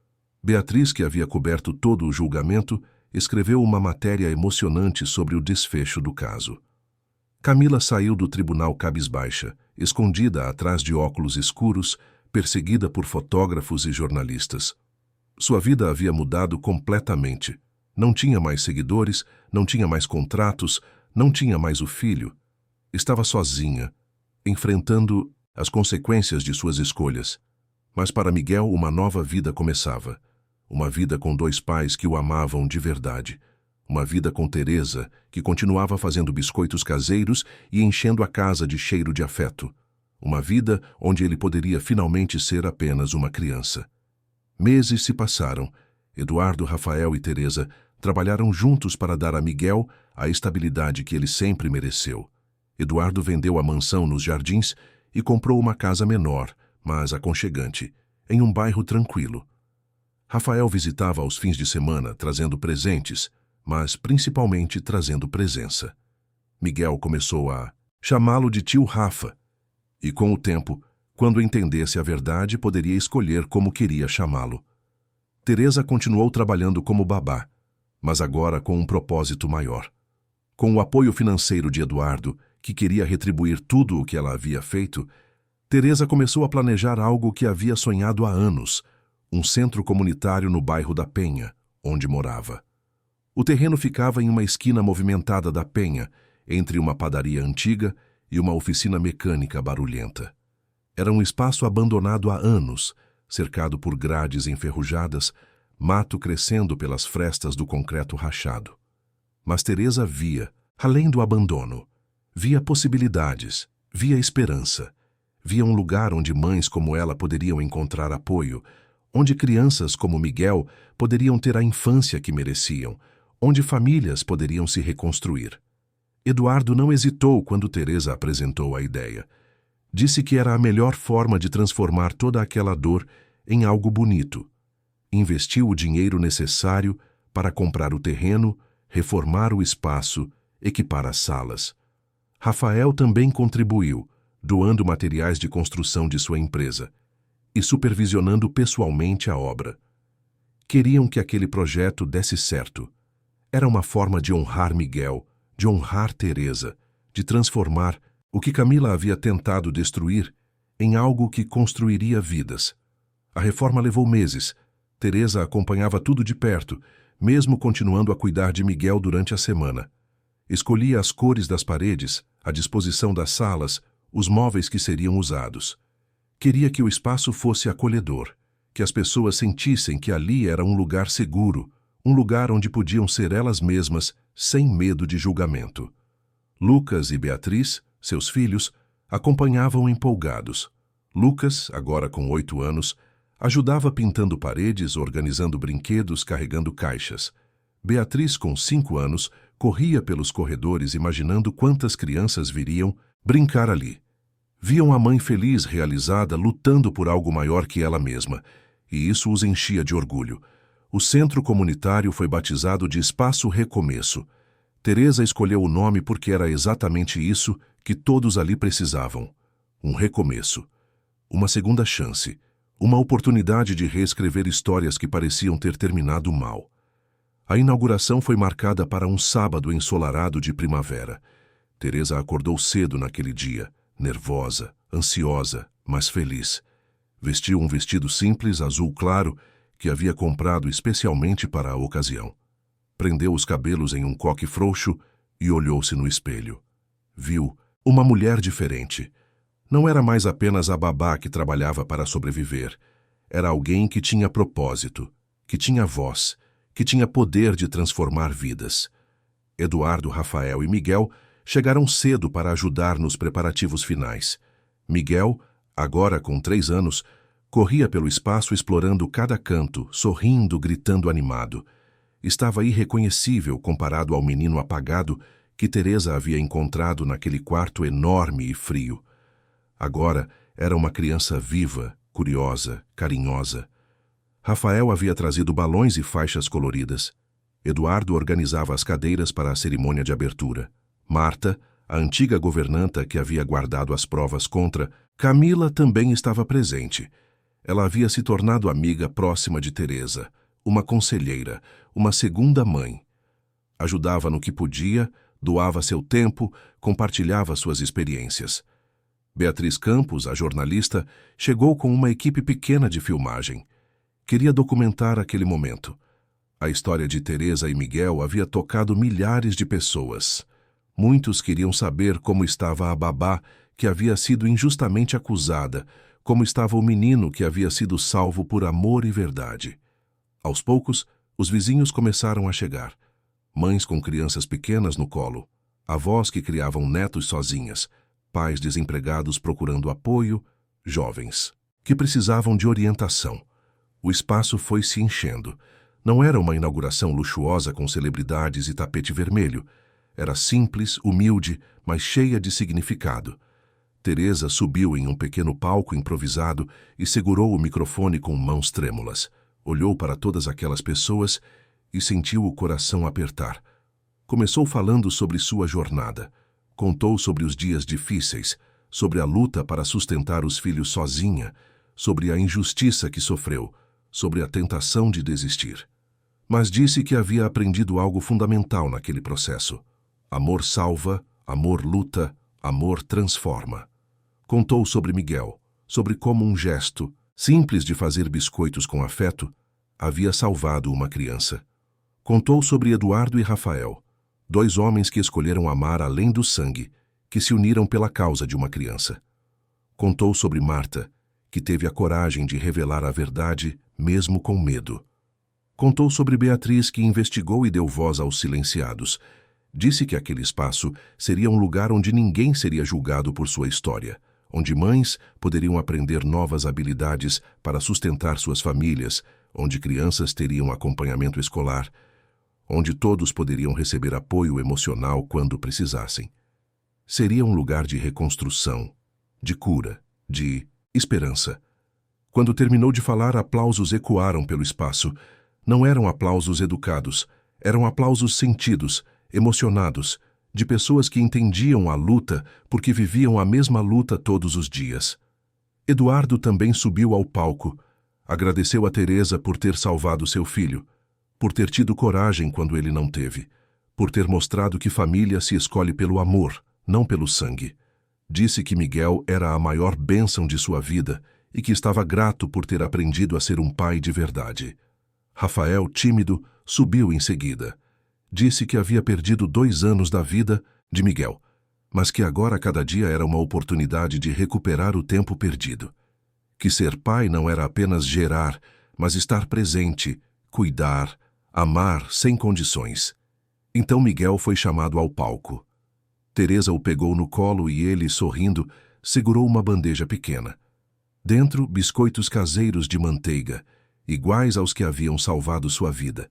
Beatriz, que havia coberto todo o julgamento, escreveu uma matéria emocionante sobre o desfecho do caso. Camila saiu do tribunal cabisbaixa, escondida atrás de óculos escuros, perseguida por fotógrafos e jornalistas. Sua vida havia mudado completamente. Não tinha mais seguidores, não tinha mais contratos, não tinha mais o filho. Estava sozinha, enfrentando as consequências de suas escolhas. Mas para Miguel uma nova vida começava. Uma vida com dois pais que o amavam de verdade. Uma vida com Teresa, que continuava fazendo biscoitos caseiros e enchendo a casa de cheiro de afeto. Uma vida onde ele poderia finalmente ser apenas uma criança. Meses se passaram. Eduardo, Rafael e Teresa trabalharam juntos para dar a Miguel a estabilidade que ele sempre mereceu. Eduardo vendeu a mansão nos Jardins e comprou uma casa menor, mas aconchegante, em um bairro tranquilo. Rafael visitava aos fins de semana, trazendo presentes, mas principalmente trazendo presença. Miguel começou a chamá-lo de tio Rafa, e com o tempo, quando entendesse a verdade, poderia escolher como queria chamá-lo. Teresa continuou trabalhando como babá, mas agora com um propósito maior. Com o apoio financeiro de Eduardo, que queria retribuir tudo o que ela havia feito, Teresa começou a planejar algo que havia sonhado há anos, um centro comunitário no bairro da Penha, onde morava. O terreno ficava em uma esquina movimentada da Penha, entre uma padaria antiga e uma oficina mecânica barulhenta. Era um espaço abandonado há anos, cercado por grades enferrujadas, mato crescendo pelas frestas do concreto rachado. Mas Teresa via, além do abandono, via possibilidades, via esperança. Via um lugar onde mães como ela poderiam encontrar apoio, onde crianças como Miguel poderiam ter a infância que mereciam, onde famílias poderiam se reconstruir. Eduardo não hesitou quando Teresa apresentou a ideia. Disse que era a melhor forma de transformar toda aquela dor em algo bonito. Investiu o dinheiro necessário para comprar o terreno, reformar o espaço, equipar as salas. Rafael também contribuiu, doando materiais de construção de sua empresa e supervisionando pessoalmente a obra. Queriam que aquele projeto desse certo. Era uma forma de honrar Miguel, de honrar Teresa, de transformar o que Camila havia tentado destruir em algo que construiria vidas. A reforma levou meses. Teresa acompanhava tudo de perto, mesmo continuando a cuidar de Miguel durante a semana. Escolhia as cores das paredes, a disposição das salas, os móveis que seriam usados. Queria que o espaço fosse acolhedor, que as pessoas sentissem que ali era um lugar seguro, um lugar onde podiam ser elas mesmas, sem medo de julgamento. Lucas e Beatriz, seus filhos, acompanhavam empolgados. Lucas, agora com 8 anos, ajudava pintando paredes, organizando brinquedos, carregando caixas. Beatriz, com 5 anos, corria pelos corredores imaginando quantas crianças viriam brincar ali. Viam a mãe feliz, realizada, lutando por algo maior que ela mesma, e isso os enchia de orgulho. O centro comunitário foi batizado de Espaço Recomeço. Teresa escolheu o nome porque era exatamente isso que todos ali precisavam. Um recomeço. Uma segunda chance. Uma oportunidade de reescrever histórias que pareciam ter terminado mal. A inauguração foi marcada para um sábado ensolarado de primavera. Teresa acordou cedo naquele dia, nervosa, ansiosa, mas feliz. Vestiu um vestido simples, azul claro, que havia comprado especialmente para a ocasião. Prendeu os cabelos em um coque frouxo e olhou-se no espelho. Viu uma mulher diferente. Não era mais apenas a babá que trabalhava para sobreviver. Era alguém que tinha propósito, que tinha voz, que tinha poder de transformar vidas. Eduardo, Rafael e Miguel chegaram cedo para ajudar nos preparativos finais. Miguel, agora com 3 anos, corria pelo espaço explorando cada canto, sorrindo, gritando animado. Estava irreconhecível comparado ao menino apagado que Teresa havia encontrado naquele quarto enorme e frio. Agora era uma criança viva, curiosa, carinhosa. Rafael havia trazido balões e faixas coloridas. Eduardo organizava as cadeiras para a cerimônia de abertura. Marta, a antiga governanta que havia guardado as provas contra Camila, também estava presente. Ela havia se tornado amiga próxima de Teresa, uma conselheira, uma segunda mãe. Ajudava no que podia, doava seu tempo, compartilhava suas experiências. Beatriz Campos, a jornalista, chegou com uma equipe pequena de filmagem. Queria documentar aquele momento. A história de Teresa e Miguel havia tocado milhares de pessoas. Muitos queriam saber como estava a babá, que havia sido injustamente acusada, como estava o menino que havia sido salvo por amor e verdade. Aos poucos, os vizinhos começaram a chegar. Mães com crianças pequenas no colo, avós que criavam netos sozinhas, pais desempregados procurando apoio, jovens que precisavam de orientação. O espaço foi se enchendo. Não era uma inauguração luxuosa com celebridades e tapete vermelho. Era simples, humilde, mas cheia de significado. Teresa subiu em um pequeno palco improvisado e segurou o microfone com mãos trêmulas. Olhou para todas aquelas pessoas e sentiu o coração apertar. Começou falando sobre sua jornada. Contou sobre os dias difíceis, sobre a luta para sustentar os filhos sozinha, sobre a injustiça que sofreu, sobre a tentação de desistir. Mas disse que havia aprendido algo fundamental naquele processo. Amor salva, amor luta, amor transforma. Contou sobre Miguel, sobre como um gesto, simples de fazer biscoitos com afeto, havia salvado uma criança. Contou sobre Eduardo e Rafael, 2 homens que escolheram amar além do sangue, que se uniram pela causa de uma criança. Contou sobre Marta, que teve a coragem de revelar a verdade, mesmo com medo. Contou sobre Beatriz, que investigou e deu voz aos silenciados. Disse que aquele espaço seria um lugar onde ninguém seria julgado por sua história, onde mães poderiam aprender novas habilidades para sustentar suas famílias, onde crianças teriam acompanhamento escolar, onde todos poderiam receber apoio emocional quando precisassem. Seria um lugar de reconstrução, de cura, de esperança. Quando terminou de falar, aplausos ecoaram pelo espaço. Não eram aplausos educados, Eram aplausos sentidos, emocionados, de pessoas que entendiam a luta porque viviam a mesma luta todos os dias. Eduardo também subiu ao palco. Agradeceu a Teresa por ter salvado seu filho, por ter tido coragem quando ele não teve, por ter mostrado que família se escolhe pelo amor, não pelo sangue. Disse que Miguel era a maior bênção de sua vida e que estava grato por ter aprendido a ser um pai de verdade. Rafael, tímido, subiu em seguida. Disse que havia perdido 2 anos da vida de Miguel, mas que agora cada dia era uma oportunidade de recuperar o tempo perdido. Que ser pai não era apenas gerar, mas estar presente, cuidar, amar sem condições. Então Miguel foi chamado ao palco. Teresa o pegou no colo e ele, sorrindo, segurou uma bandeja pequena. Dentro, biscoitos caseiros de manteiga, iguais aos que haviam salvado sua vida.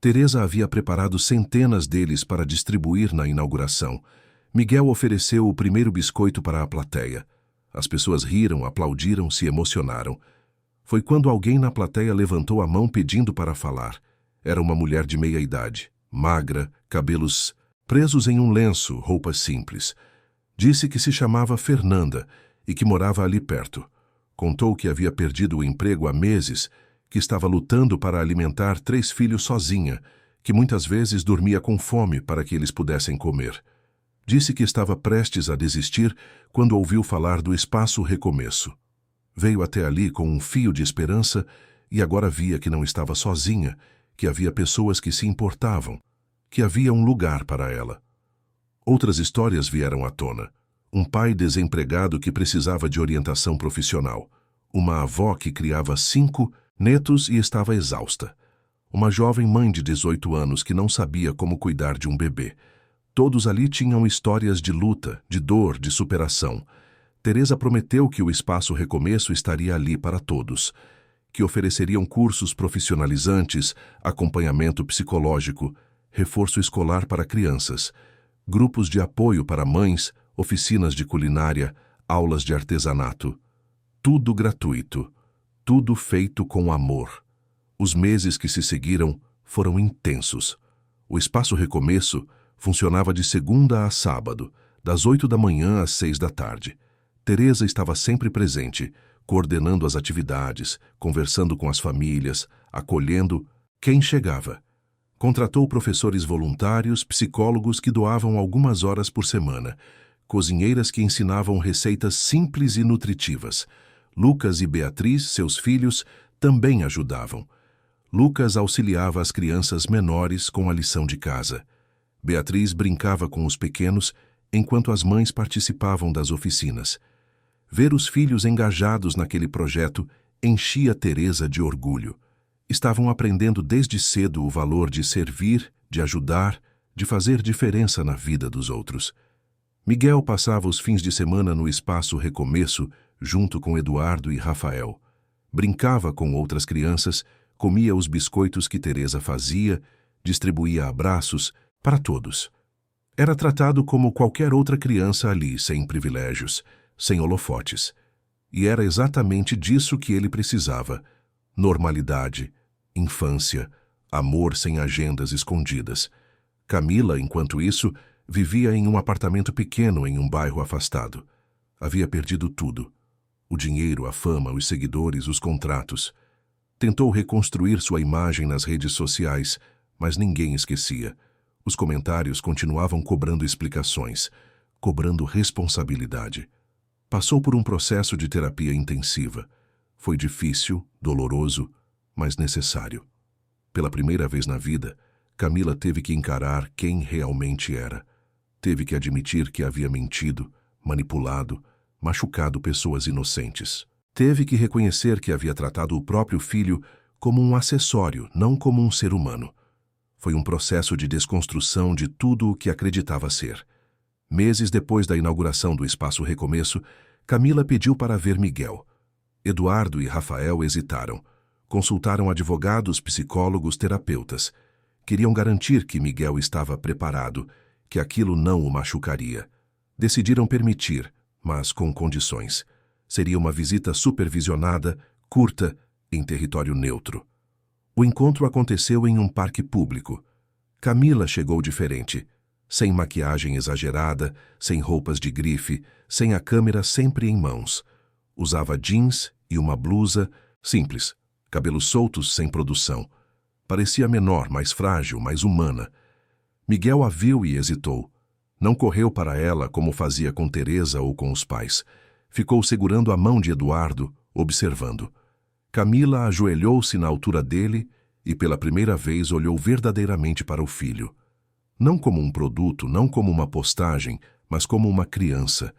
Teresa havia preparado centenas deles para distribuir na inauguração. Miguel ofereceu o primeiro biscoito para a plateia. As pessoas riram, aplaudiram, se emocionaram. Foi quando alguém na plateia levantou a mão pedindo para falar. Era uma mulher de meia idade, magra, cabelos presos em um lenço, roupas simples. Disse que se chamava Fernanda e que morava ali perto. Contou que havia perdido o emprego há meses, que estava lutando para alimentar 3 filhos sozinha, que muitas vezes dormia com fome para que eles pudessem comer. Disse que estava prestes a desistir quando ouviu falar do Espaço Recomeço. Veio até ali com um fio de esperança e agora via que não estava sozinha, que havia pessoas que se importavam, que havia um lugar para ela. Outras histórias vieram à tona. Um pai desempregado que precisava de orientação profissional. Uma avó que criava 5 netos e estava exausta. Uma jovem mãe de 18 anos que não sabia como cuidar de um bebê. Todos ali tinham histórias de luta, de dor, de superação. Teresa prometeu que o Espaço Recomeço estaria ali para todos, que ofereceriam cursos profissionalizantes, acompanhamento psicológico, reforço escolar para crianças, grupos de apoio para mães, oficinas de culinária, aulas de artesanato. Tudo gratuito, tudo feito com amor. Os meses que se seguiram foram intensos. O Espaço Recomeço funcionava de segunda a sábado, das 8 da manhã às 6 da tarde. Teresa estava sempre presente, coordenando as atividades, conversando com as famílias, acolhendo quem chegava. Contratou professores voluntários, psicólogos que doavam algumas horas por semana, cozinheiras que ensinavam receitas simples e nutritivas. Lucas e Beatriz, seus filhos, também ajudavam. Lucas auxiliava as crianças menores com a lição de casa. Beatriz brincava com os pequenos, enquanto as mães participavam das oficinas. Ver os filhos engajados naquele projeto enchia Teresa de orgulho. Estavam aprendendo desde cedo o valor de servir, de ajudar, de fazer diferença na vida dos outros. Miguel passava os fins de semana no Espaço Recomeço, junto com Eduardo e Rafael. Brincava com outras crianças, comia os biscoitos que Teresa fazia, distribuía abraços para todos. Era tratado como qualquer outra criança ali, sem privilégios, sem holofotes. E era exatamente disso que ele precisava: normalidade, infância, amor sem agendas escondidas. Camila, enquanto isso, vivia em um apartamento pequeno em um bairro afastado. Havia perdido tudo: o dinheiro, a fama, os seguidores, os contratos. Tentou reconstruir sua imagem nas redes sociais, mas ninguém esquecia. Os comentários continuavam cobrando explicações, cobrando responsabilidade. Passou por um processo de terapia intensiva. Foi difícil, doloroso, mas necessário. Pela primeira vez na vida, Camila teve que encarar quem realmente era. Teve que admitir que havia mentido, manipulado, machucado pessoas inocentes. Teve que reconhecer que havia tratado o próprio filho como um acessório, não como um ser humano. Foi um processo de desconstrução de tudo o que acreditava ser. Meses depois da inauguração do Espaço Recomeço, Camila pediu para ver Miguel. Eduardo e Rafael hesitaram. Consultaram advogados, psicólogos, terapeutas. Queriam garantir que Miguel estava preparado, que aquilo não o machucaria. Decidiram permitir, mas com condições. Seria uma visita supervisionada, curta, em território neutro. O encontro aconteceu em um parque público. Camila chegou diferente, sem maquiagem exagerada, sem roupas de grife, sem a câmera sempre em mãos. Usava jeans e uma blusa simples, cabelos soltos sem produção. Parecia menor, mais frágil, mais humana. Miguel a viu e hesitou. Não correu para ela como fazia com Teresa ou com os pais. Ficou segurando a mão de Eduardo, observando. Camila ajoelhou-se na altura dele e pela primeira vez olhou verdadeiramente para o filho. Não como um produto, não como uma postagem, mas como uma criança.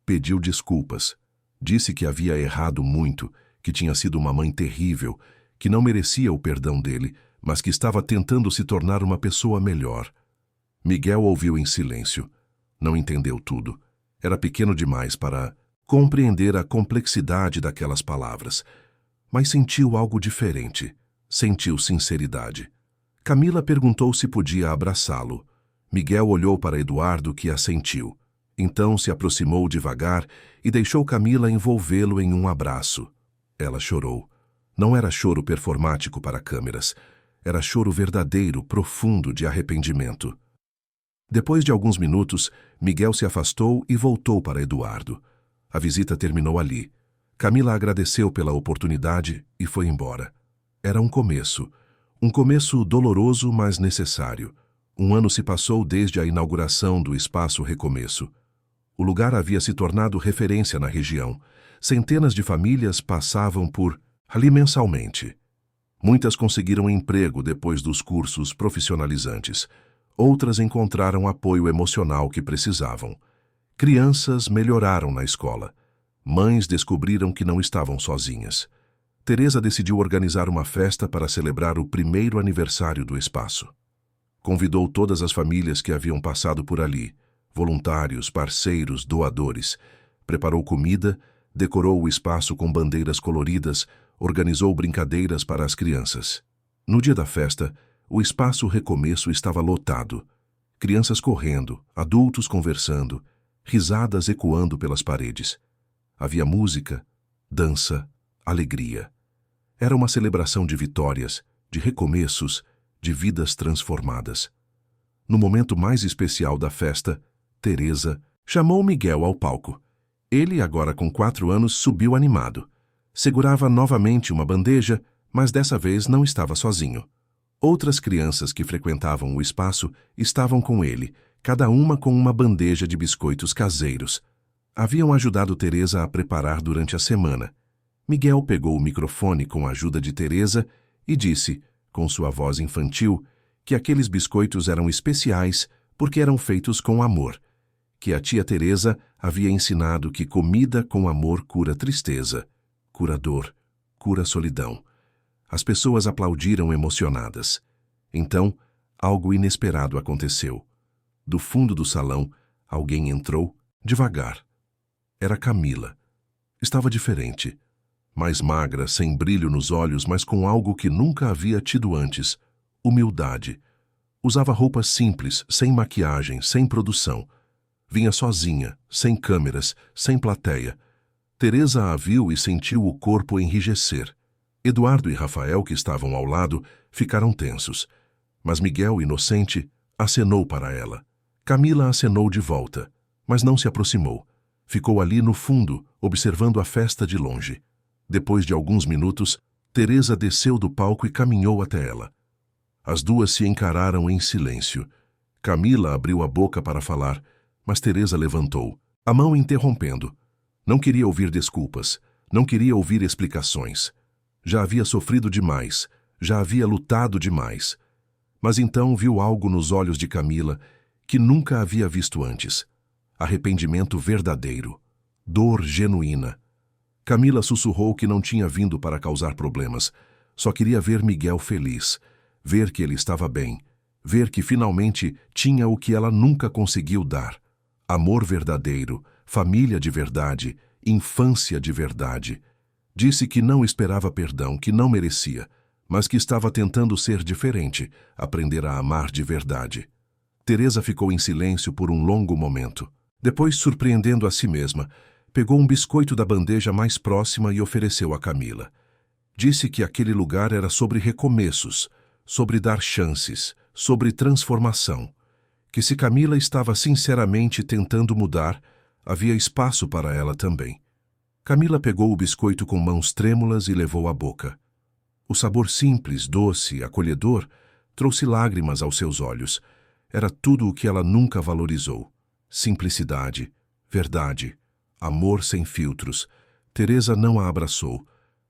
Pediu desculpas. Disse que havia errado muito, que tinha sido uma mãe terrível, que não merecia o perdão dele, mas que estava tentando se tornar uma pessoa melhor. Miguel ouviu em silêncio. Não entendeu tudo. Era pequeno demais para compreender a complexidade daquelas palavras. Mas sentiu algo diferente. Sentiu sinceridade. Camila perguntou se podia abraçá-lo. Miguel olhou para Eduardo, que assentiu. Então se aproximou devagar e deixou Camila envolvê-lo em um abraço. Ela chorou. Não era choro performático para câmeras. Era choro verdadeiro, profundo, de arrependimento. Depois de alguns minutos, Miguel se afastou e voltou para Eduardo. A visita terminou ali. Camila agradeceu pela oportunidade e foi embora. Era um começo doloroso, mas necessário. Um ano se passou desde a inauguração do Espaço Recomeço. O lugar havia se tornado referência na região. Centenas de famílias passavam por ali mensalmente. Muitas conseguiram emprego depois dos cursos profissionalizantes. Outras encontraram apoio emocional que precisavam. Crianças melhoraram na escola. Mães descobriram que não estavam sozinhas. Teresa decidiu organizar uma festa para celebrar o primeiro aniversário do espaço. Convidou todas as famílias que haviam passado por ali, voluntários, parceiros, doadores. Preparou comida, decorou o espaço com bandeiras coloridas, organizou brincadeiras para as crianças. No dia da festa, o Espaço Recomeço estava lotado. Crianças correndo, adultos conversando, risadas ecoando pelas paredes. Havia música, dança, alegria. Era uma celebração de vitórias, de recomeços, de vidas transformadas. No momento mais especial da festa, Teresa chamou Miguel ao palco. Ele, agora com 4 anos, subiu animado. Segurava novamente uma bandeja, mas dessa vez não estava sozinho. Outras crianças que frequentavam o espaço estavam com ele, cada uma com uma bandeja de biscoitos caseiros. Haviam ajudado Teresa a preparar durante a semana. Miguel pegou o microfone com a ajuda de Teresa e disse, com sua voz infantil, que aqueles biscoitos eram especiais porque eram feitos com amor, que a tia Teresa havia ensinado que comida com amor cura tristeza, cura dor, cura solidão. As pessoas aplaudiram emocionadas. Então, algo inesperado aconteceu. Do fundo do salão, alguém entrou, devagar. Era Camila. Estava diferente. Mais magra, sem brilho nos olhos, mas com algo que nunca havia tido antes. Humildade. Usava roupas simples, sem maquiagem, sem produção. Vinha sozinha, sem câmeras, sem plateia. Teresa a viu e sentiu o corpo enrijecer. Eduardo e Rafael, que estavam ao lado, ficaram tensos. Mas Miguel, inocente, acenou para ela. Camila acenou de volta, mas não se aproximou. Ficou ali no fundo, observando a festa de longe. Depois de alguns minutos, Teresa desceu do palco e caminhou até ela. As duas se encararam em silêncio. Camila abriu a boca para falar, mas Teresa levantou, a mão interrompendo. Não queria ouvir desculpas, não queria ouvir explicações. Já havia sofrido demais, já havia lutado demais. Mas então viu algo nos olhos de Camila que nunca havia visto antes. Arrependimento verdadeiro, dor genuína. Camila sussurrou que não tinha vindo para causar problemas, só queria ver Miguel feliz, ver que ele estava bem, ver que finalmente tinha o que ela nunca conseguiu dar. Amor verdadeiro, família de verdade, infância de verdade. Disse que não esperava perdão, que não merecia, mas que estava tentando ser diferente, aprender a amar de verdade. Teresa ficou em silêncio por um longo momento. Depois, surpreendendo a si mesma, pegou um biscoito da bandeja mais próxima e ofereceu a Camila. Disse que aquele lugar era sobre recomeços, sobre dar chances, sobre transformação, que se Camila estava sinceramente tentando mudar, havia espaço para ela também. Camila pegou o biscoito com mãos trêmulas e levou à boca. O sabor simples, doce, acolhedor, trouxe lágrimas aos seus olhos. Era tudo o que ela nunca valorizou. Simplicidade, verdade, amor sem filtros. Teresa não a abraçou.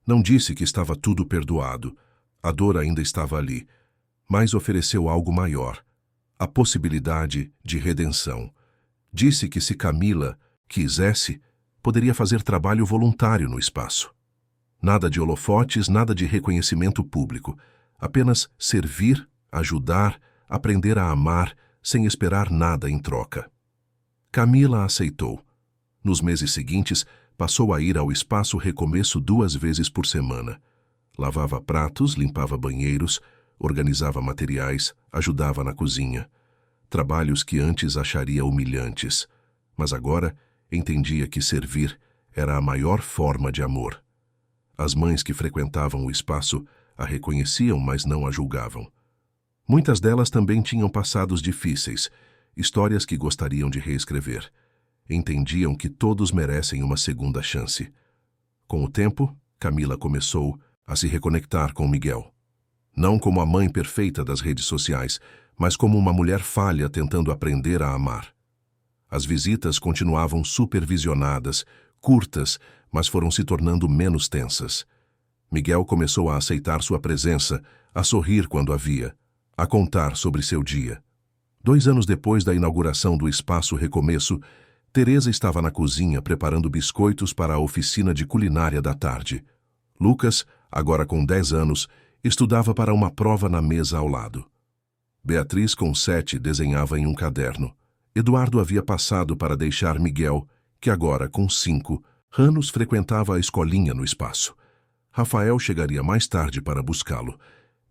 Não disse que estava tudo perdoado. A dor ainda estava ali, mas ofereceu algo maior, a possibilidade de redenção. Disse que se Camila quisesse, poderia fazer trabalho voluntário no espaço. Nada de holofotes, nada de reconhecimento público. Apenas servir, ajudar, aprender a amar, sem esperar nada em troca. Camila aceitou. Nos meses seguintes, passou a ir ao espaço Recomeço 2 vezes por semana. Lavava pratos, limpava banheiros, organizava materiais, ajudava na cozinha. Trabalhos que antes acharia humilhantes, mas agora entendia que servir era a maior forma de amor. As mães que frequentavam o espaço a reconheciam, mas não a julgavam. Muitas delas também tinham passados difíceis, histórias que gostariam de reescrever. Entendiam que todos merecem uma segunda chance. Com o tempo, Camila começou a se reconectar com Miguel. Não como a mãe perfeita das redes sociais, mas como uma mulher falha tentando aprender a amar. As visitas continuavam supervisionadas, curtas, mas foram se tornando menos tensas. Miguel começou a aceitar sua presença, a sorrir quando a via, a contar sobre seu dia. 2 anos depois da inauguração do Espaço Recomeço, Teresa estava na cozinha preparando biscoitos para a oficina de culinária da tarde. Lucas, agora com 10 anos, estudava para uma prova na mesa ao lado. Beatriz, com 7, desenhava em um caderno. Eduardo havia passado para deixar Miguel, que agora, com 5 anos, frequentava a escolinha no espaço. Rafael chegaria mais tarde para buscá-lo.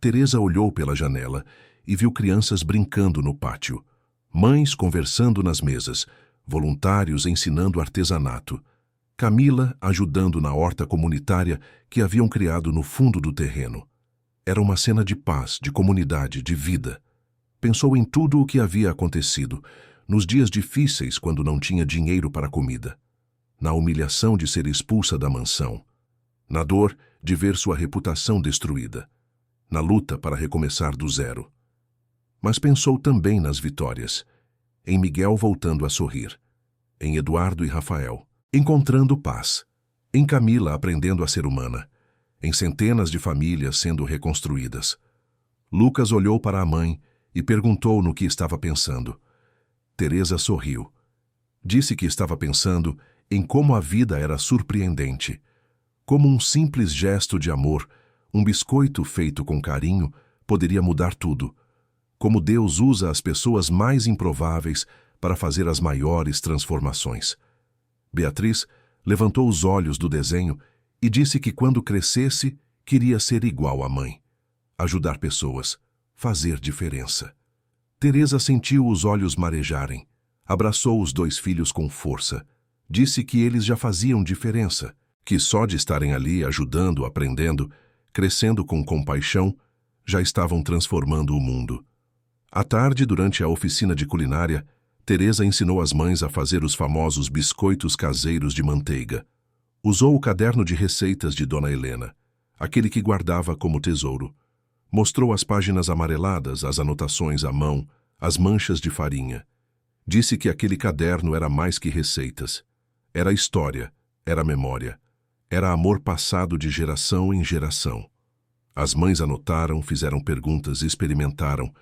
Teresa olhou pela janela e viu crianças brincando no pátio, mães conversando nas mesas, voluntários ensinando artesanato, Camila ajudando na horta comunitária que haviam criado no fundo do terreno. Era uma cena de paz, de comunidade, de vida. Pensou em tudo o que havia acontecido, nos dias difíceis quando não tinha dinheiro para comida, na humilhação de ser expulsa da mansão, na dor de ver sua reputação destruída, na luta para recomeçar do zero. Mas pensou também nas vitórias, em Miguel voltando a sorrir, em Eduardo e Rafael, encontrando paz, em Camila aprendendo a ser humana, em centenas de famílias sendo reconstruídas. Lucas olhou para a mãe e perguntou no que estava pensando. Teresa sorriu. Disse que estava pensando em como a vida era surpreendente, como um simples gesto de amor, um biscoito feito com carinho, poderia mudar tudo, como Deus usa as pessoas mais improváveis para fazer as maiores transformações. Beatriz levantou os olhos do desenho e disse que quando crescesse, queria ser igual à mãe, ajudar pessoas, fazer diferença. Teresa sentiu os olhos marejarem, abraçou os 2 filhos com força, disse que eles já faziam diferença, que só de estarem ali ajudando, aprendendo, crescendo com compaixão, já estavam transformando o mundo. À tarde, durante a oficina de culinária, Teresa ensinou as mães a fazer os famosos biscoitos caseiros de manteiga. Usou o caderno de receitas de Dona Helena, aquele que guardava como tesouro. Mostrou as páginas amareladas, as anotações à mão, as manchas de farinha. Disse que aquele caderno era mais que receitas. Era história, era memória. Era amor passado de geração em geração. As mães anotaram, fizeram perguntas, experimentaram.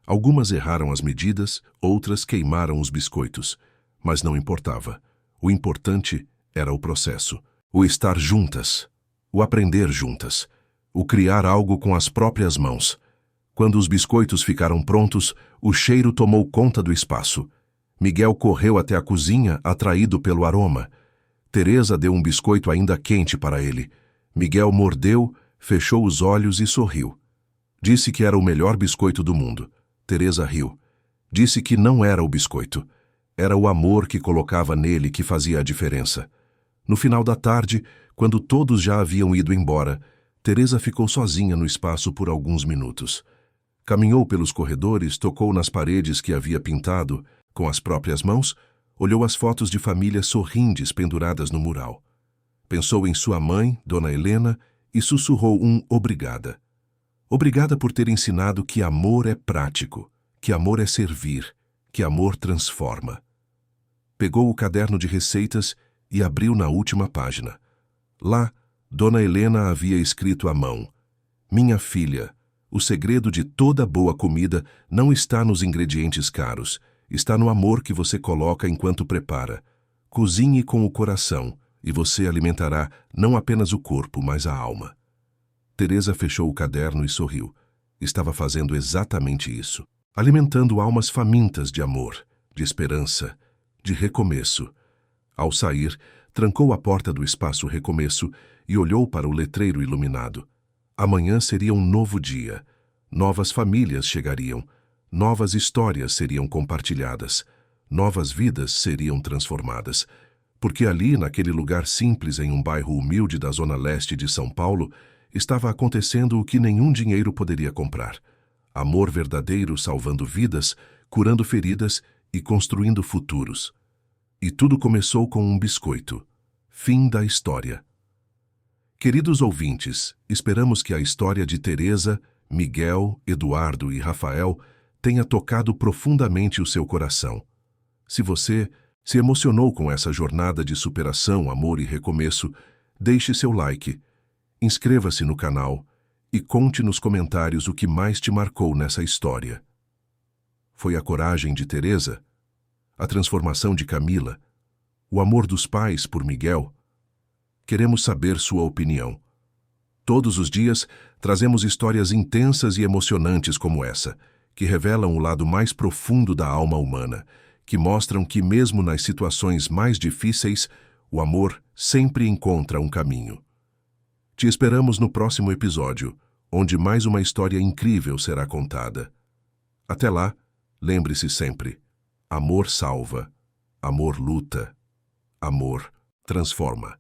Algumas erraram as medidas, outras queimaram os biscoitos. Mas não importava. O importante era o processo. O estar juntas. O aprender juntas. O criar algo com as próprias mãos. Quando os biscoitos ficaram prontos, o cheiro tomou conta do espaço. Miguel correu até a cozinha, atraído pelo aroma. Teresa deu um biscoito ainda quente para ele. Miguel mordeu, fechou os olhos e sorriu. Disse que era o melhor biscoito do mundo. Teresa riu. Disse que não era o biscoito. Era o amor que colocava nele que fazia a diferença. No final da tarde, quando todos já haviam ido embora, Teresa ficou sozinha no espaço por alguns minutos. Caminhou pelos corredores, tocou nas paredes que havia pintado com as próprias mãos, olhou as fotos de família sorrindes penduradas no mural. Pensou em sua mãe, Dona Helena, e sussurrou um obrigada. Obrigada por ter ensinado que amor é prático, que amor é servir, que amor transforma. Pegou o caderno de receitas e abriu na última página. Lá, Dona Helena havia escrito à mão: Minha filha, o segredo de toda boa comida não está nos ingredientes caros, está no amor que você coloca enquanto prepara. Cozinhe com o coração, e você alimentará não apenas o corpo, mas a alma. Teresa fechou o caderno e sorriu. Estava fazendo exatamente isso. Alimentando almas famintas de amor, de esperança, de recomeço. Ao sair, trancou a porta do espaço Recomeço e olhou para o letreiro iluminado. Amanhã seria um novo dia. Novas famílias chegariam. Novas histórias seriam compartilhadas. Novas vidas seriam transformadas. Porque ali, naquele lugar simples em um bairro humilde da zona leste de São Paulo, estava acontecendo o que nenhum dinheiro poderia comprar. Amor verdadeiro salvando vidas, curando feridas e construindo futuros. E tudo começou com um biscoito. Fim da história. Queridos ouvintes, esperamos que a história de Teresa, Miguel, Eduardo e Rafael tenha tocado profundamente o seu coração. Se você se emocionou com essa jornada de superação, amor e recomeço, deixe seu like, inscreva-se no canal e conte nos comentários o que mais te marcou nessa história. Foi a coragem de Teresa? A transformação de Camila? O amor dos pais por Miguel? Queremos saber sua opinião. Todos os dias, trazemos histórias intensas e emocionantes como essa, que revelam o lado mais profundo da alma humana, que mostram que mesmo nas situações mais difíceis, o amor sempre encontra um caminho. Te esperamos no próximo episódio, onde mais uma história incrível será contada. Até lá, lembre-se sempre: amor salva, amor luta, amor transforma.